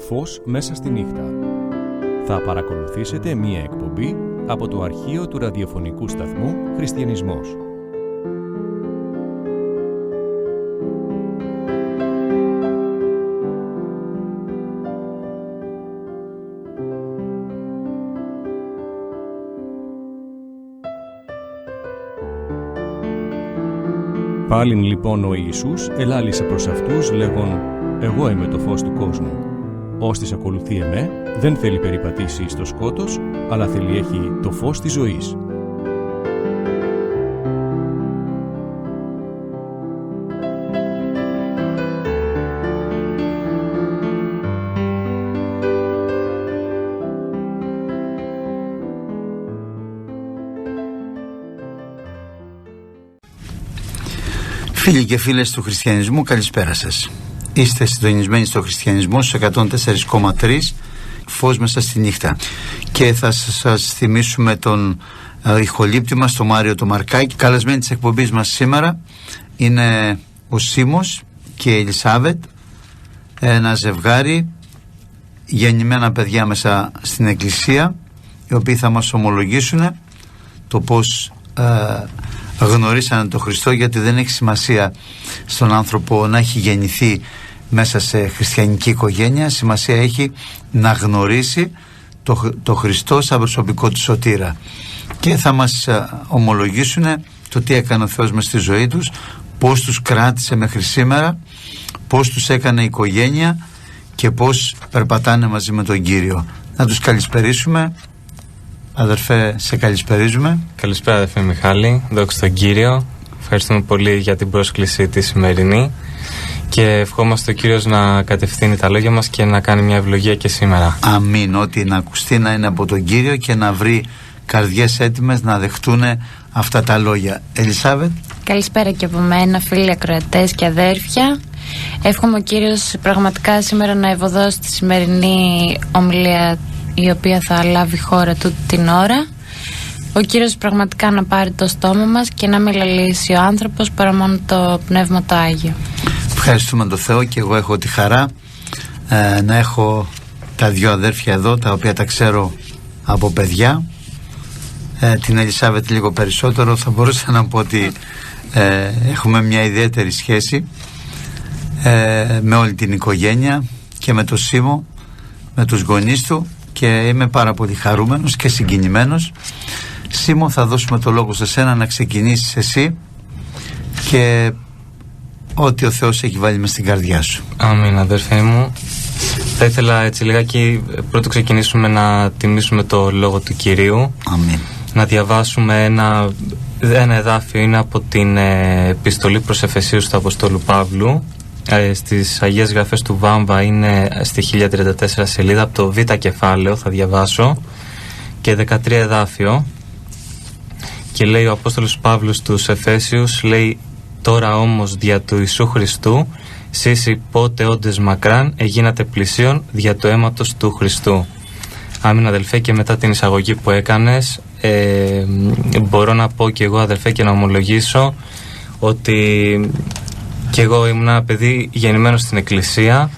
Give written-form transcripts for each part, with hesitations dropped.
φως μέσα στη νύχτα. Θα παρακολουθήσετε μία εκπομπή από το αρχείο του ραδιοφωνικού σταθμού Χριστιανισμός. Πάλιν λοιπόν ο Ιησούς ελάλησε προς αυτούς λέγον «Εγώ είμαι το φως του κόσμου. Όστις ακολουθεί εμέ, δεν θέλει περιπατήσει στο σκότος, αλλά θέλει έχει το φως της ζωής». Φίλοι και φίλες του χριστιανισμού, καλησπέρα σας. Είστε συντονισμένοι στο χριστιανισμό στους 104,3 φως μέσα στη νύχτα. Και θα σας θυμίσουμε τον ηχολήπτη μας, τον Μάριο το Μαρκάκη. Καλεσμένοι της εκπομπής μας σήμερα είναι ο Σίμος και η Ελισάβετ, ένα ζευγάρι γεννημένα παιδιά μέσα στην εκκλησία, οι οποίοι θα μας ομολογήσουν το πώς γνωρίσανε τον Χριστό, γιατί δεν έχει σημασία στον άνθρωπο να έχει γεννηθεί μέσα σε χριστιανική οικογένεια. Σημασία έχει να γνωρίσει το Χριστό σαν προσωπικό του σωτήρα, και θα μας ομολογήσουν το τι έκανε ο Θεός μες στη ζωή τους, πώς τους κράτησε μέχρι σήμερα, πώς τους έκανε οικογένεια και πώς περπατάνε μαζί με τον Κύριο. Να τους καλησπερίσουμε. Αδερφέ, σε καλησπερίζουμε. Καλησπέρα αδερφέ Μιχάλη, δόξα στον Κύριο. Ευχαριστούμε πολύ για την πρόσκληση τη σημερινή και ευχόμαστε ο Κύριος να κατευθύνει τα λόγια μας και να κάνει μια ευλογία και σήμερα. Αμήν, ότι να ακουστεί να είναι από τον Κύριο και να βρει καρδιές έτοιμες να δεχτούν αυτά τα λόγια. Ελισάβετ. Καλησπέρα και από μένα, φίλοι ακροατές και αδέρφια. Εύχομαι ο Κύριος πραγματικά σήμερα να ευωδώσει τη σημερινή ομιλία, η οποία θα λάβει χώρα τούτη την ώρα. Ο Κύριος πραγματικά να πάρει το στόμα μας και να μην λαλήσει ο άνθρωπος παρά μόνο το Πνεύμα το Άγιο. Ευχαριστούμε τον Θεό, και εγώ έχω τη χαρά να έχω τα δυο αδέρφια εδώ, τα οποία τα ξέρω από παιδιά. Την Ελισάβετ λίγο περισσότερο. Θα μπορούσα να πω ότι έχουμε μια ιδιαίτερη σχέση με όλη την οικογένεια και με τον Σίμο, με τους γονείς του, και είμαι πάρα πολύ χαρούμενος και συγκινημένος. Σίμω, θα δώσουμε το λόγο σε σένα να ξεκινήσεις εσύ και ό,τι ο Θεός έχει βάλει μες στην καρδιά σου. Αμήν αδερφέ μου. Θα ήθελα έτσι λιγάκι πρώτο ξεκινήσουμε να τιμήσουμε το λόγο του Κυρίου. Αμήν. Να διαβάσουμε ένα εδάφιο, είναι από την επιστολή προς Εφεσίους του Αποστόλου Παύλου. Στις Αγίες Γραφές του Βάμβα, είναι στη 1034 σελίδα, από το Β κεφάλαιο θα διαβάσω, και 13 εδάφιο, και λέει ο Απόστολος Παύλος στους Εφέσιους, λέει «Τώρα όμως δια του Ιησού Χριστού, σεις πότε όντες μακράν εγίνατε πλησίον δια του αίματος του Χριστού». Άμην αδελφέ, και μετά την εισαγωγή που έκανες, μπορώ να πω και εγώ αδελφέ και να ομολογήσω ότι και εγώ ήμουν ένα παιδί γεννημένο στην εκκλησία,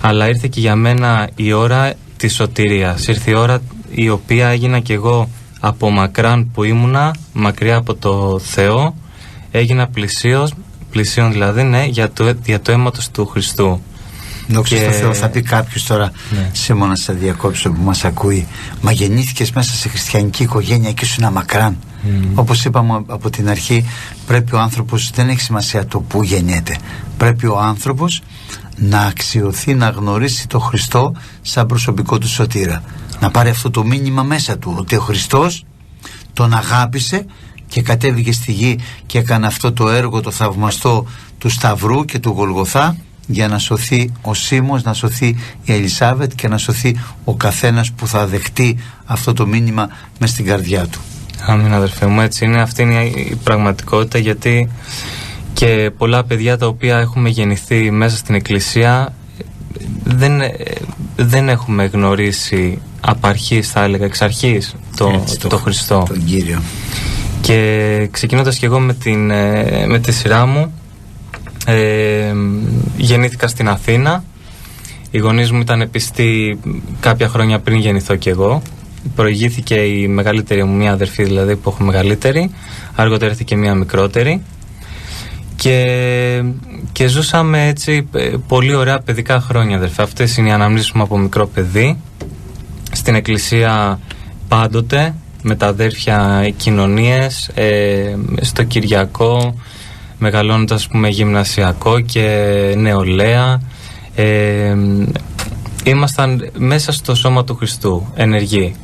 αλλά ήρθε και για μένα η ώρα της σωτηρίας. Ήρθε η ώρα η οποία έγινα και εγώ από μακράν που ήμουνα, μακριά από το Θεό, έγινα πλησίον δηλαδή, ναι, για το αίματος του Χριστού. Δόξα στο Θεό. Θα πει κάποιος τώρα, ναι, Σίμωνα, σε διακόψω που μας ακούει, μα γεννήθηκες μέσα σε χριστιανική οικογένεια και ήσουν μακράν. Όπως είπαμε από την αρχή, πρέπει ο άνθρωπος, δεν έχει σημασία το που γεννιέται, πρέπει ο άνθρωπος να αξιωθεί, να γνωρίσει το Χριστό σαν προσωπικό του σωτήρα, να πάρει αυτό το μήνυμα μέσα του, ότι ο Χριστός τον αγάπησε και κατέβηκε στη γη και έκανε αυτό το έργο το θαυμαστό του Σταυρού και του Γολγοθά, για να σωθεί ο Σίμος, να σωθεί η Ελισάβετ και να σωθεί ο καθένας που θα δεχτεί αυτό το μήνυμα μες στην καρδιά του. Αμήν αδερφέ μου, έτσι είναι, αυτή είναι η πραγματικότητα, γιατί και πολλά παιδιά τα οποία έχουμε γεννηθεί μέσα στην εκκλησία δεν έχουμε γνωρίσει απ' αρχής, θα έλεγα εξ αρχής, το Χριστό, τον Κύριο. Και ξεκινώντας και εγώ με τη σειρά μου, γεννήθηκα στην Αθήνα. Οι γονείς μου ήταν πιστοί κάποια χρόνια πριν γεννηθώ κι εγώ. Προηγήθηκε η μεγαλύτερη μου, μια αδερφή δηλαδή που έχω μεγαλύτερη. Αργότερα έρθει και μια μικρότερη. Και ζούσαμε έτσι πολύ ωραία παιδικά χρόνια, αδερφέ. Αυτές είναι οι αναμνήσεις μου από μικρό παιδί. Στην εκκλησία πάντοτε, με τα αδέρφια κοινωνίες, στο Κυριακό, μεγαλώνοντας πούμε γυμνασιακό και νεολαία. Ήμασταν μέσα στο σώμα του Χριστού, ενεργοί.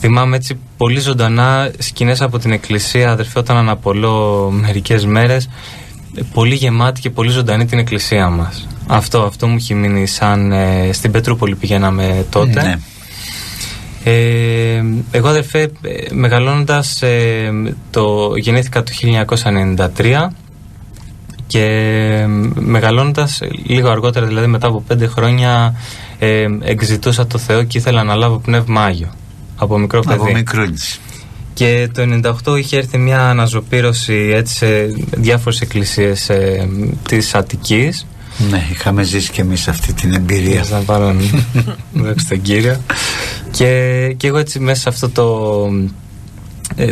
Θυμάμαι έτσι πολύ ζωντανά σκηνές από την εκκλησία, αδερφέ, όταν αναπολώ μερικές μέρες, πολύ γεμάτη και πολύ ζωντανή την εκκλησία μας. Αυτό μου έχει μείνει σαν στην Πετρούπολη πηγαίναμε τότε. Ναι. Εγώ, αδερφέ, μεγαλώνοντας, γεννήθηκα το 1993 και μεγαλώνοντας λίγο αργότερα, δηλαδή μετά από 5 χρόνια, εξητούσα το Θεό και ήθελα να λάβω Πνεύμα Άγιο από μικρό παιδί. Από μικρούλης. Και το 1998 είχε έρθει μια αναζωπήρωση έτσι σε διάφορες εκκλησίες της Αττικής. Ναι, είχαμε ζήσει και εμείς αυτή την εμπειρία. Να πάρω δόξα τον Κύριο. Και εγώ έτσι μέσα σε αυτό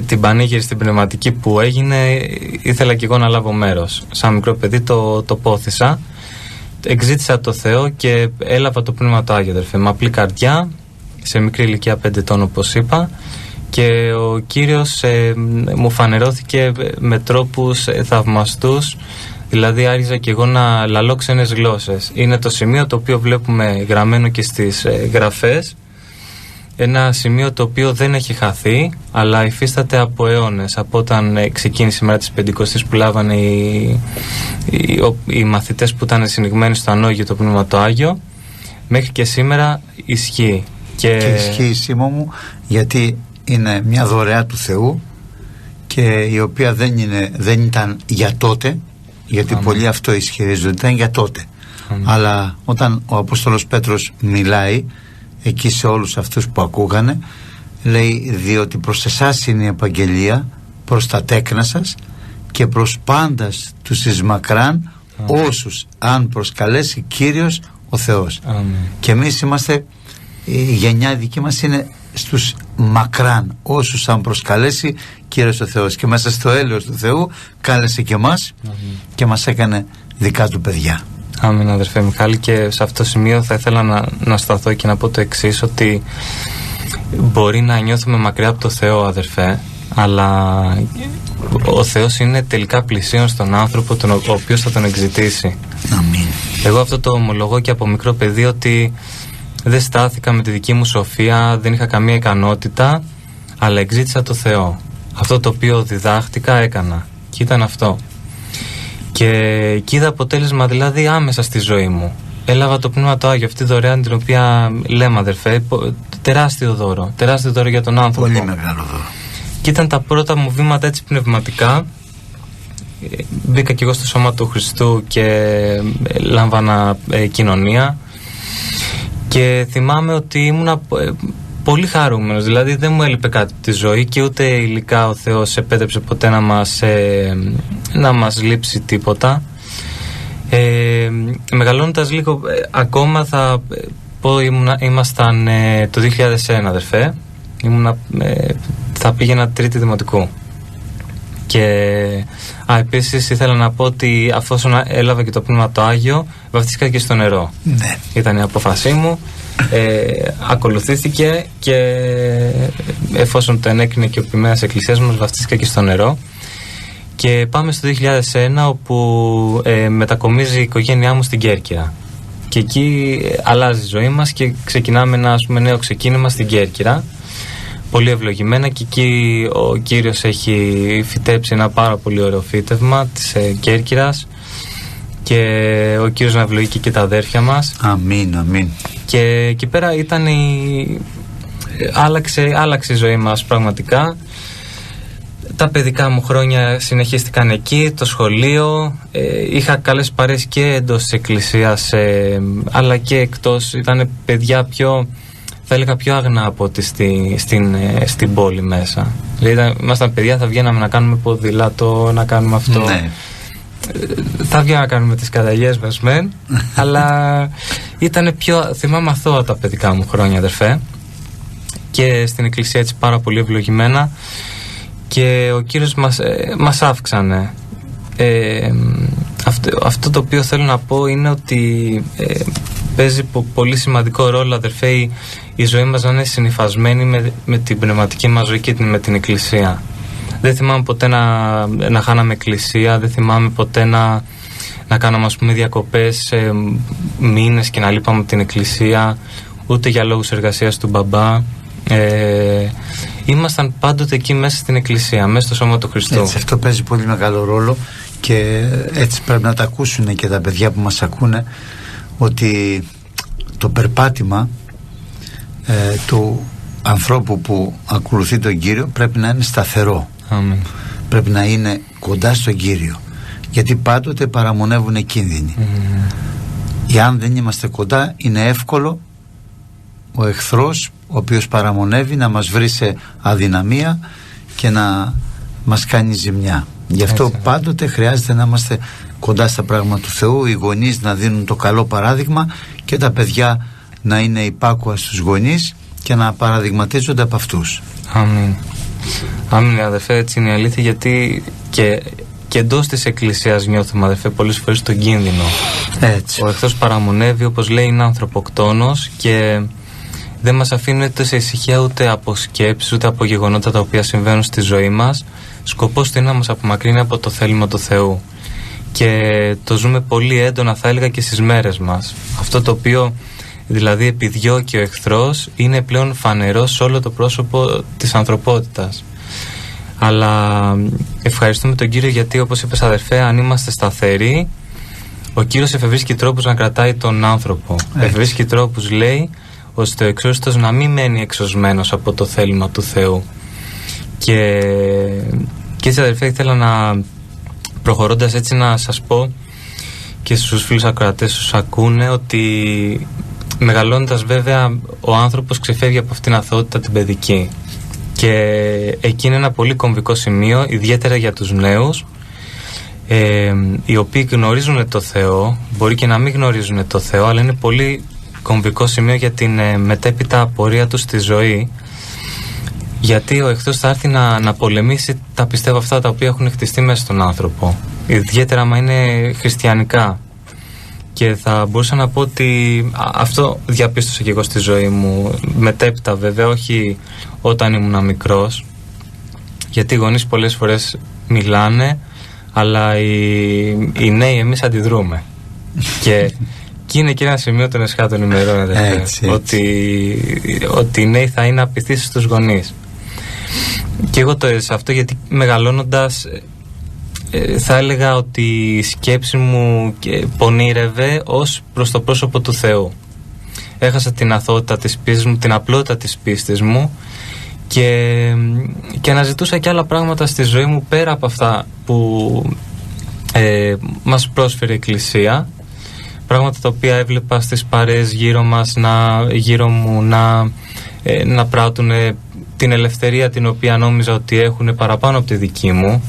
την πανήγυρη στην πνευματική που έγινε, ήθελα και εγώ να λάβω μέρος. Σαν μικρό παιδί το πόθησα. Εξήτησα το Θεό και έλαβα το Πνεύμα το Άγιο, αδερφέ, με απλή καρδιά, σε μικρή ηλικία 5 ετών όπως είπα. Και ο Κύριος μου φανερώθηκε με τρόπους θαυμαστούς. Δηλαδή άρχιζα και εγώ να λαλώ ξένες γλώσσες. Είναι το σημείο το οποίο βλέπουμε γραμμένο και στις γραφές. Ένα σημείο το οποίο δεν έχει χαθεί, αλλά υφίσταται από αιώνες. Από όταν ξεκίνησε η μέρα της Πεντηκοστής που λάβανε οι μαθητές που ήταν συνηγμένοι στο ανώγιο το Πνεύμα το Άγιο, μέχρι και σήμερα ισχύει. Και ισχύει, Σίμω μου, γιατί είναι μια δωρεά του Θεού και η οποία δεν ήταν για τότε, γιατί πολλοί αυτό ισχυρίζονται, ήταν για τότε. Αλλά όταν ο Απόστολος Πέτρος μιλάει εκεί σε όλους αυτούς που ακούγανε, λέει, διότι προς εσάς είναι η επαγγελία, προς τα τέκνα σας και προς πάντας τους εις μακράν όσους αν προσκαλέσει Κύριος ο Θεός. Και εμείς είμαστε, η γενιά δική μας είναι στους μακράν, όσους αν προσκαλέσει Κύριος ο Θεός, και μέσα στο έλεος του Θεού κάλεσε και εμάς και μας έκανε δικά του παιδιά. Αμήν, αδερφέ Μιχάλη, και σε αυτό το σημείο θα ήθελα να σταθώ και να πω το εξής, ότι μπορεί να νιώθουμε μακριά από το Θεό, αδερφέ, αλλά ο Θεός είναι τελικά πλησίον στον άνθρωπο ο οποίος θα τον εξητήσει. Αμήν. Εγώ αυτό το ομολογώ και από μικρό παιδί, ότι δεν στάθηκα με τη δική μου σοφία, δεν είχα καμία ικανότητα, αλλά εξήτησα το Θεό. Αυτό το οποίο διδάχτηκα έκανα και ήταν αυτό. Και είδα αποτέλεσμα δηλαδή άμεσα στη ζωή μου. Έλαβα το Πνεύμα το Άγιο, αυτή τη δωρεά την οποία λέμε, αδερφέ, τεράστιο δώρο για τον άνθρωπο. Πολύ μεγάλο δώρο. Και ήταν τα πρώτα μου βήματα έτσι πνευματικά. Μπήκα κι εγώ στο σώμα του Χριστού και λάμβανα κοινωνία. Και θυμάμαι ότι ήμουνα πολύ χαρούμενος, δηλαδή δεν μου έλειπε κάτι από τη ζωή και ούτε υλικά ο Θεός επέτρεψε ποτέ να μας λείψει τίποτα. Μεγαλώνοντας λίγο ακόμα θα πω, ήμασταν το 2001, αδερφέ, θα πήγαινα τρίτη δημοτικού. Και επίσης ήθελα να πω ότι αφού έλαβα και το Πνεύμα το Άγιο, βαφτίστηκα και στο νερό. Ναι. Ήταν η απόφασή μου, ακολουθήθηκε και εφόσον το ενέκρινε και ο ποιμένας εκκλησίας μας, βαφτίστηκα και στο νερό. Και πάμε στο 2001, όπου μετακομίζει η οικογένειά μου στην Κέρκυρα. Και εκεί αλλάζει η ζωή μας και ξεκινάμε ένα νέο ξεκίνημα στην Κέρκυρα. Πολύ ευλογημένα, και εκεί ο Κύριος έχει φυτέψει ένα πάρα πολύ ωραίο φύτευμα της Κέρκυρας και ο Κύριος να ευλογεί και τα αδέρφια μας. Αμήν, αμήν. Και εκεί πέρα ήταν άλλαξε η ζωή μας πραγματικά. Τα παιδικά μου χρόνια συνεχίστηκαν εκεί, το σχολείο, είχα καλές παρέες και εντός της εκκλησίας αλλά και εκτός. Ήταν παιδιά πιο, θα έλεγα, πιο αγνά από ότι στην πόλη μέσα. Δηλαδή ήμασταν παιδιά, θα βγαίναμε να κάνουμε ποδήλατο, να κάνουμε αυτό. Ναι. Θα βγαίναμε να κάνουμε τις καταγιές μας μεν, αλλά Ήταν πιο, θυμάμαι αθώα τα παιδικά μου χρόνια, αδερφέ, και στην εκκλησία έτσι πάρα πολύ ευλογημένα, και ο Κύριος μας αύξανε. Αυτό το οποίο θέλω να πω είναι ότι παίζει πολύ σημαντικό ρόλο, αδερφέ, η ζωή μας να είναι συνυφασμένη με την πνευματική μας ζωή και με την εκκλησία. Δεν θυμάμαι ποτέ να χάναμε εκκλησία, δεν θυμάμαι ποτέ να κάναμε, ας πούμε, διακοπές μήνες και να λείπαμε από την εκκλησία, ούτε για λόγους εργασίας του μπαμπά. Ήμασταν πάντοτε εκεί μέσα στην εκκλησία, μέσα στο σώμα του Χριστού. Έτσι, αυτό παίζει πολύ μεγάλο ρόλο, και έτσι πρέπει να τα ακούσουν και τα παιδιά που μας ακούνε, ότι το περπάτημα του ανθρώπου που ακολουθεί τον Κύριο πρέπει να είναι σταθερό. Αμήν. Πρέπει να είναι κοντά στον Κύριο, γιατί πάντοτε παραμονεύουν κίνδυνοι. Εάν δεν είμαστε κοντά, είναι εύκολο ο εχθρός, ο οποίος παραμονεύει, να μας βρει σε αδυναμία και να μας κάνει ζημιά. Γι' αυτό πάντοτε χρειάζεται να είμαστε κοντά στα πράγματα του Θεού, οι γονείς να δίνουν το καλό παράδειγμα και τα παιδιά να είναι υπάκουα στους γονείς και να παραδειγματίζονται από αυτούς. Αμήν. Αμήν, αδερφέ, έτσι είναι η αλήθεια, γιατί και εντός της εκκλησίας νιώθουμε, αδερφέ, πολλές φορές τον κίνδυνο. Έτσι. Ο εχθρός παραμονεύει, όπως λέει, είναι ανθρωποκτόνος και δεν μας αφήνει ούτε σε ησυχία, ούτε από σκέψεις, ούτε από γεγονότα τα οποία συμβαίνουν στη ζωή μας. Σκοπός του είναι να μας απομακρύνει από το θέλημα του Θεού. Και το ζούμε πολύ έντονα, θα έλεγα, και στις μέρες μας. Αυτό το οποίο δηλαδή επιδιώκει ο εχθρός είναι πλέον φανερό σε όλο το πρόσωπο της ανθρωπότητας. Αλλά ευχαριστούμε τον Κύριο, γιατί, όπως είπες, αδερφέ, αν είμαστε σταθεροί, ο Κύριος εφευρίσκει τρόπους να κρατάει τον άνθρωπο. Εφευρίσκει τρόπους, λέει, ώστε ο εξώριστος να μην μένει εξωσμένος από το θέλημα του Θεού. Και έτσι, αδερφέ, ήθελα να, προχωρώντας έτσι, να σας πω και στους φίλους ακροατές τους ακούνε, ότι μεγαλώνοντας, βέβαια, ο άνθρωπος ξεφεύγει από αυτήν την αθωότητα την παιδική, και εκεί είναι ένα πολύ κομβικό σημείο, ιδιαίτερα για τους νέους, οι οποίοι γνωρίζουν το Θεό, μπορεί και να μην γνωρίζουν το Θεό, αλλά είναι πολύ κομβικό σημείο για την μετέπειτα πορεία τους στη ζωή, γιατί ο εχθρός θα έρθει να πολεμήσει τα πιστεύω αυτά τα οποία έχουν χτιστεί μέσα στον άνθρωπο, ιδιαίτερα άμα είναι χριστιανικά. Και θα μπορούσα να πω ότι αυτό διαπίστωσα και εγώ στη ζωή μου, μετέπειτα βέβαια, όχι όταν ήμουν μικρός, γιατί οι γονείς πολλές φορές μιλάνε, αλλά οι νέοι εμείς αντιδρούμε. Και είναι και ένα σημείο των εσχάτων ημερών, ότι οι νέοι θα είναι απειθείς στους γονείς. Και εγώ το έζησα αυτό, γιατί μεγαλώνοντας θα έλεγα ότι η σκέψη μου πονήρευε ως προς το πρόσωπο του Θεού. Έχασα την αθωότητα της πίστης μου, την απλότητα της πίστης μου, και αναζητούσα και άλλα πράγματα στη ζωή μου πέρα από αυτά που μας πρόσφερε η Εκκλησία, πράγματα τα οποία έβλεπα στις παρέες γύρω μου να πράττουν την ελευθερία την οποία νόμιζα ότι έχουν παραπάνω από τη δική μου.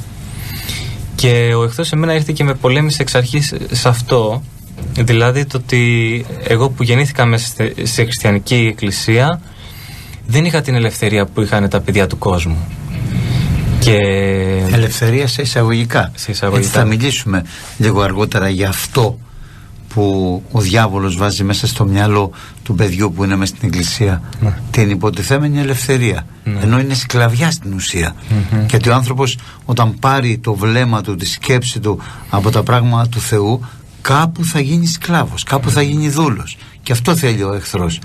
Και ο εχθρός εμένα ήρθε και με πολέμησε εξ αρχής σε αυτό, δηλαδή το ότι εγώ που γεννήθηκα μέσα σε χριστιανική εκκλησία δεν είχα την ελευθερία που είχαν τα παιδιά του κόσμου. Και ελευθερία σε εισαγωγικά. Έτσι θα μιλήσουμε λίγο αργότερα για αυτό που ο διάβολος βάζει μέσα στο μυαλό του παιδιού που είναι μέσα στην εκκλησία, την υποτιθέμενη ελευθερία, ενώ είναι σκλαβιά στην ουσία. Γιατί ο άνθρωπος, όταν πάρει το βλέμμα του, τη σκέψη του από τα πράγματα του Θεού, κάπου θα γίνει σκλάβος, κάπου θα γίνει δούλος. Και αυτό θέλει ο εχθρός,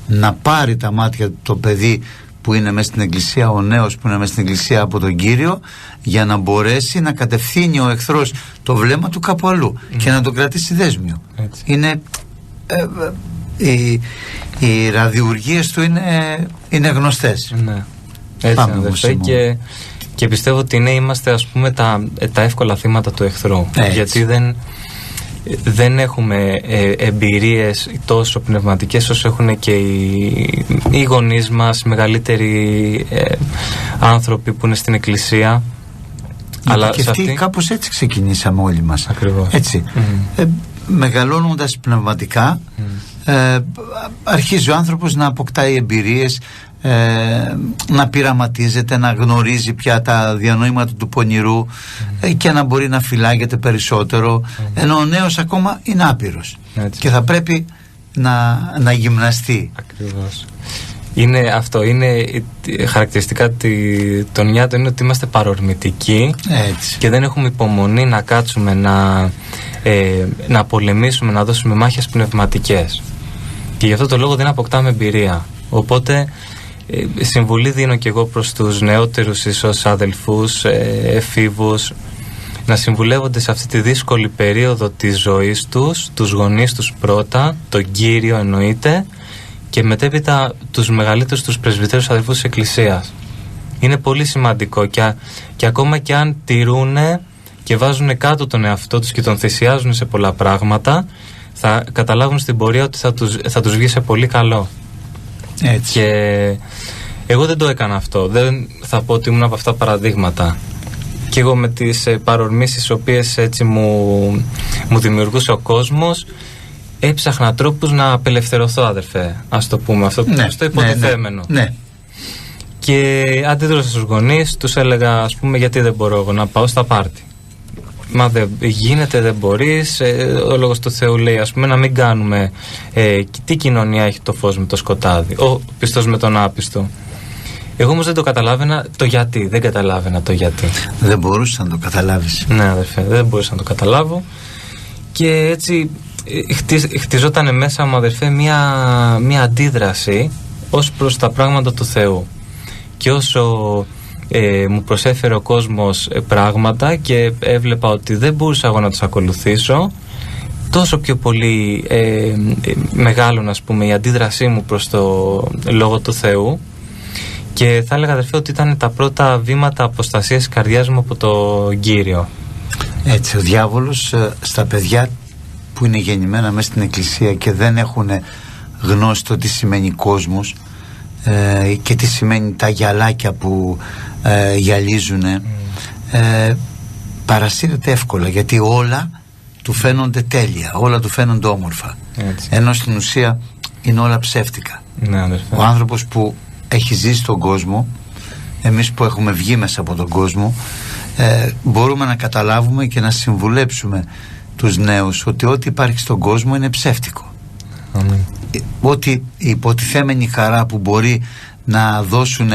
να πάρει τα μάτια του το παιδί που είναι μέσα στην εκκλησία, ο νέος που είναι μέσα στην εκκλησία, από τον Κύριο, για να μπορέσει να κατευθύνει ο εχθρός το βλέμμα του κάπου αλλού και να τον κρατήσει δέσμιο. Έτσι. Είναι οι ραδιουργίες του είναι γνωστές. Ναι. Έτσι, αδερφέ, και πιστεύω ότι ναι, είμαστε, ας πούμε, τα εύκολα θύματα του εχθρού. Γιατί δεν έχουμε εμπειρίες τόσο πνευματικές όσο έχουν και οι γονείς μας, οι μεγαλύτεροι άνθρωποι που είναι στην εκκλησία. Αλλά και αυτοί κάπως έτσι ξεκινήσαμε όλοι μας. Ακριβώς. Έτσι. Μεγαλώνοντας πνευματικά, αρχίζει ο άνθρωπος να αποκτάει εμπειρίες, να πειραματίζεται, να γνωρίζει πια τα διανοήματα του πονηρού και να μπορεί να φυλάγεται περισσότερο, ενώ ο νέος ακόμα είναι άπειρος και θα πρέπει να γυμναστεί. Ακριβώς. Είναι αυτό, είναι χαρακτηριστικά των νιάτων, είναι ότι είμαστε παρορμητικοί και δεν έχουμε υπομονή να κάτσουμε να πολεμήσουμε, να δώσουμε μάχες πνευματικές, και γι' αυτό το λόγο δεν αποκτάμε εμπειρία. Οπότε συμβουλή δίνω και εγώ προς τους νεότερους ίσως αδελφούς, εφήβους, να συμβουλεύονται σε αυτή τη δύσκολη περίοδο της ζωής τους γονείς τους πρώτα, τον Κύριο εννοείται, και μετέπειτα τους μεγαλύτερους, τους πρεσβυτέρους αδελφούς της Εκκλησίας. Είναι πολύ σημαντικό, και ακόμα και αν τηρούνε και βάζουν κάτω τον εαυτό τους και τον θυσιάζουν σε πολλά πράγματα, θα καταλάβουν στην πορεία ότι θα τους βγει σε πολύ καλό. Έτσι. Και εγώ δεν το έκανα αυτό. Δεν θα πω ότι ήμουν από αυτά παραδείγματα. Και εγώ με τις παρορμήσεις τις οποίες έτσι μου δημιουργούσε ο κόσμος, έψαχνα τρόπους να απελευθερωθώ, αδερφέ. Ας το πούμε αυτό, στο υποτιθέμενο. Ναι. Και αντίδρασα στους γονείς, τους έλεγα, ας πούμε, γιατί δεν μπορώ εγώ να πάω στα πάρτι. Μα δεν γίνεται, δεν μπορείς. Ο λόγος του Θεού λέει, ας πούμε, να μην κάνουμε. Τι κοινωνία έχει το φως με το σκοτάδι, ο πιστός με τον άπιστο. Εγώ όμως δεν το καταλάβαινα το γιατί. Δεν καταλάβαινα το γιατί. Δεν μπορούσα να το καταλάβεις. Ναι, αδερφέ, δεν μπορούσα να το καταλάβω. Και έτσι χτιζόταν μέσα μου, αδερφέ, μια αντίδραση ως προς τα πράγματα του Θεού. Και όσο μου προσέφερε ο κόσμος πράγματα και έβλεπα ότι δεν μπορούσα εγώ να τους ακολουθήσω, τόσο πιο πολύ μεγάλων, ας πούμε, η αντίδρασή μου προς το Λόγο του Θεού. Και θα έλεγα, αδερφέ, ότι ήταν τα πρώτα βήματα αποστασίας της καρδιάς μου από τον Κύριο. Έτσι, ο διάβολος στα παιδιά που είναι γεννημένα μέσα στην Εκκλησία και δεν έχουν γνώση το τι σημαίνει κόσμος και τι σημαίνει τα γυαλάκια που γυαλίζουν, παρασύρεται εύκολα, γιατί όλα του φαίνονται τέλεια, όλα του φαίνονται όμορφα. Έτσι. Ενώ στην ουσία είναι όλα ψεύτικα. Ναι, αδερφέ. Ο άνθρωπος που έχει ζήσει τον κόσμο, εμείς που έχουμε βγει μέσα από τον κόσμο, μπορούμε να καταλάβουμε και να συμβουλέψουμε τους νέους ότι ό,τι υπάρχει στον κόσμο είναι ψεύτικο. Ότι η υποτιθέμενη χαρά που μπορεί να δώσουν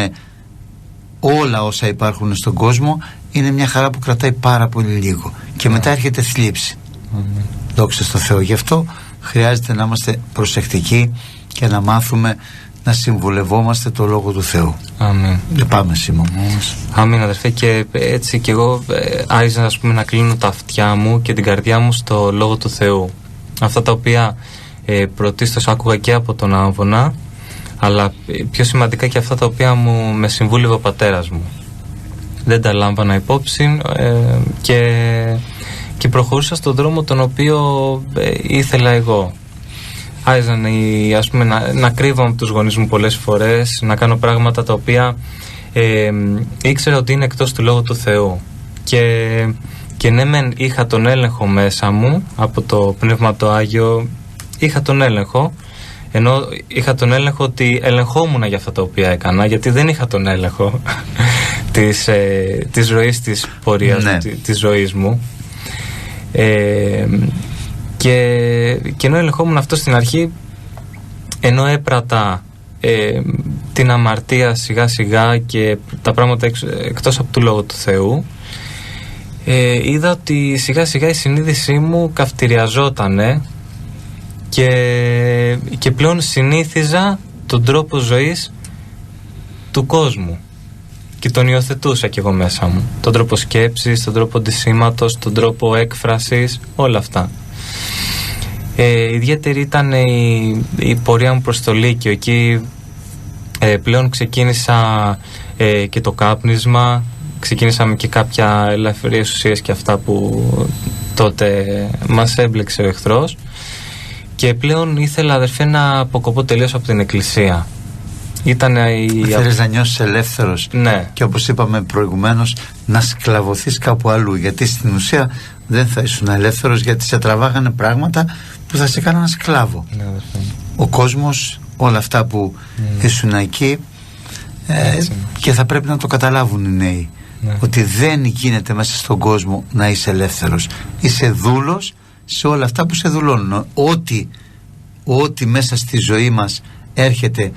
όλα όσα υπάρχουν στον κόσμο είναι μια χαρά που κρατάει πάρα πολύ λίγο και μετά έρχεται θλίψη. Δόξα στο Θεό. Γι' αυτό χρειάζεται να είμαστε προσεκτικοί και να μάθουμε να συμβουλευόμαστε το Λόγο του Θεού. Αμήν. Δεν πάμε σήμερα όμως. Αμήν, αδερφέ. Και έτσι και εγώ άρχισα, ας πούμε, να κλείνω τα αυτιά μου και την καρδιά μου στο Λόγο του Θεού. Αυτά τα οποία πρωτίστως άκουγα και από τον Άμβονα, αλλά πιο σημαντικά και αυτά τα οποία με συμβούλευε ο πατέρας μου. Δεν τα λάμβανα υπόψη και προχωρούσα στον δρόμο τον οποίο ήθελα εγώ. Άρχιζαν, ας πούμε, να κρύβω από τους γονείς μου πολλές φορές, να κάνω πράγματα τα οποία ήξερα ότι είναι εκτός του Λόγου του Θεού. Και ναι, μεν είχα τον έλεγχο μέσα μου από το Πνεύμα το Άγιο, είχα τον έλεγχο, ενώ είχα τον έλεγχο ότι ελεγχόμουν για αυτά τα οποία έκανα, γιατί δεν είχα τον έλεγχο της ροής της πορείας, ναι, της ζωής μου. Και ενώ ελεγχόμουν αυτό στην αρχή, ενώ έπρατα την αμαρτία σιγά σιγά και τα πράγματα εκτός από του Λόγου του Θεού, είδα ότι σιγά σιγά η συνείδησή μου καυτηριαζότανε και πλέον συνήθιζα τον τρόπο ζωής του κόσμου και τον υιοθετούσα κι εγώ μέσα μου, τον τρόπο σκέψης, τον τρόπο ντυσίματος, τον τρόπο έκφρασης, όλα αυτά. Ιδιαίτερη ήταν η πορεία μου προς το Λύκειο. Εκεί πλέον ξεκίνησα και το κάπνισμα, ξεκίνησαμε και κάποια ελαφριές ουσίες και αυτά που τότε μας έμπλεξε ο εχθρός, και πλέον ήθελα, αδερφέ, να αποκοπώ τελείως από την Εκκλησία. Θέλεις να νιώσεις ελεύθερος, ναι, και όπως είπαμε προηγουμένως, να σκλαβωθείς κάπου αλλού, γιατί στην ουσία δεν θα ήσουν ελεύθερος, γιατί σε τραβάγανε πράγματα που θα σε κάνανε σκλάβο. Ναι, αδερφέ. ο κόσμος, όλα αυτά που ήσουν εκεί, και θα πρέπει να το καταλάβουν οι νέοι, ότι δεν γίνεται μέσα στον κόσμο να είσαι ελεύθερος. Είσαι δούλος σε όλα αυτά που σε δουλώνουν. Ό,τι μέσα στη ζωή μας έρχεται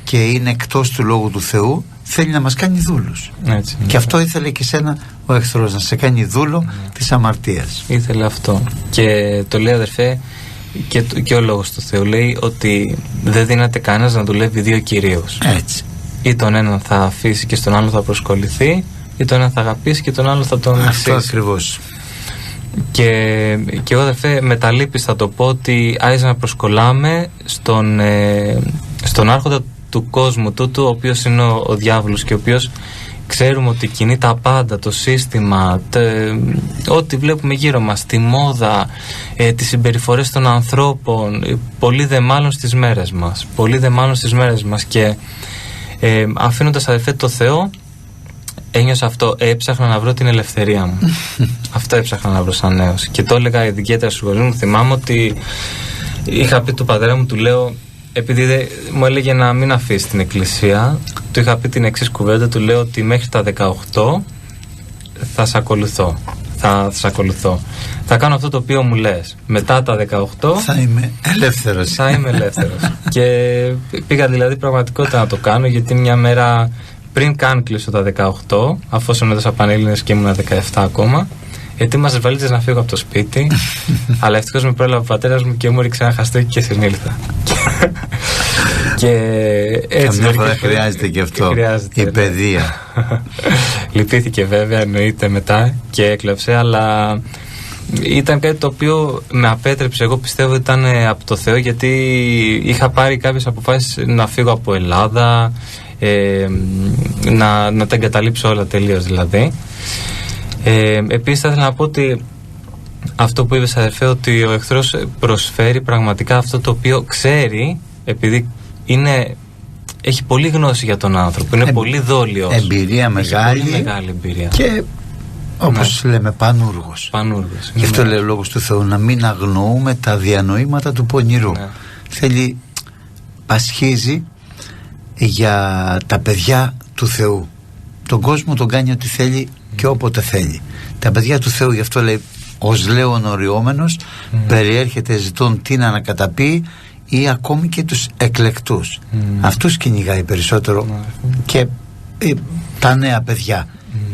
και είναι εκτός του Λόγου του Θεού, θέλει να μας κάνει δούλους. Και αυτό ήθελε και σένα ο εχθρός, να σε κάνει δούλο της αμαρτίας. Ήθελε αυτό. Και το λέει, αδερφέ, και ο Λόγος του Θεού λέει ότι δεν δύναται κανένας να δουλεύει δύο κυρίως. Έτσι. Ή τον έναν θα αφήσει και στον άλλο θα προσκοληθεί, ή τον έναν θα αγαπήσει και τον άλλο θα τον μισήσει. Αυτό ακριβώς. Και εγώ, αδερφέ, με τα λύπης θα το πω ότι άρχισα να προσκολάμε στον άρχοντα του κόσμου τούτου, ο οποίος είναι ο διάβολος και ο οποίος ξέρουμε ότι κινεί τα πάντα, το σύστημα, ό,τι βλέπουμε γύρω μας, τη μόδα, τις συμπεριφορές των ανθρώπων, πολύ δε μάλλον στις μέρες μας. Και αφήνοντας, αδερφέ, το Θεό, ένιωσα αυτό, έψαχνα να βρω την ελευθερία μου. Αυτό έψαχνα να βρω σαν νέος. Και το έλεγα ιδιαίτερα στους γονείς μου. Θυμάμαι ότι είχα πει του πατέρα μου, του λέω, επειδή μου έλεγε να μην αφήσει την εκκλησία, του είχα πει την εξής κουβέντα, του λέω ότι μέχρι τα 18 θα σε ακολουθώ. Θα κάνω αυτό το οποίο μου λες. Μετά τα 18 θα είμαι ελεύθερος. Και πήγα δηλαδή πραγματικότητα να το κάνω, γιατί μια μέρα πριν καν κλείσω τα 18, αφού έδωσα Πανελλήνιες και ήμουν 17 ακόμα, ετοίμαζε βαλίτσες να φύγω από το σπίτι, αλλά ευτυχώς με πρόλαβε ο πατέρας μου και μου ρίξε ένα χαστούκι και συνήλθα. Και έτσι. Καμιά φορά χρειάζεται και αυτό. Η παιδεία. Λυπήθηκε βέβαια, εννοείται μετά και έκλαψε, αλλά ήταν κάτι το οποίο με απέτρεψε. Εγώ πιστεύω ότι ήταν από το Θεό, γιατί είχα πάρει κάποιες αποφάσεις να φύγω από Ελλάδα, να τα εγκαταλείψω όλα τελείως δηλαδή. Επίσης θα ήθελα να πω ότι αυτό που είπες, αδερφέ, ότι ο εχθρός προσφέρει πραγματικά αυτό το οποίο ξέρει, επειδή έχει πολύ γνώση για τον άνθρωπο, είναι πολύ δόλιος, εμπειρία μεγάλη, πολύ μεγάλη εμπειρία, και όπως λέμε πανούργος. Γι' αυτό λέει ο Λόγος του Θεού, να μην αγνοούμε τα διανοήματα του πονηρού. Θέλει, πασχίζει για τα παιδιά του Θεού. Τον κόσμο τον κάνει ό,τι θέλει και όποτε θέλει. Τα παιδιά του Θεού, γι' αυτό λέει, ως λέων οριόμενος, περιέρχεται ζητών τι να ανακαταπεί, ή ακόμη και τους εκλεκτούς. Αυτούς κυνηγάει περισσότερο. Και τα νέα παιδιά.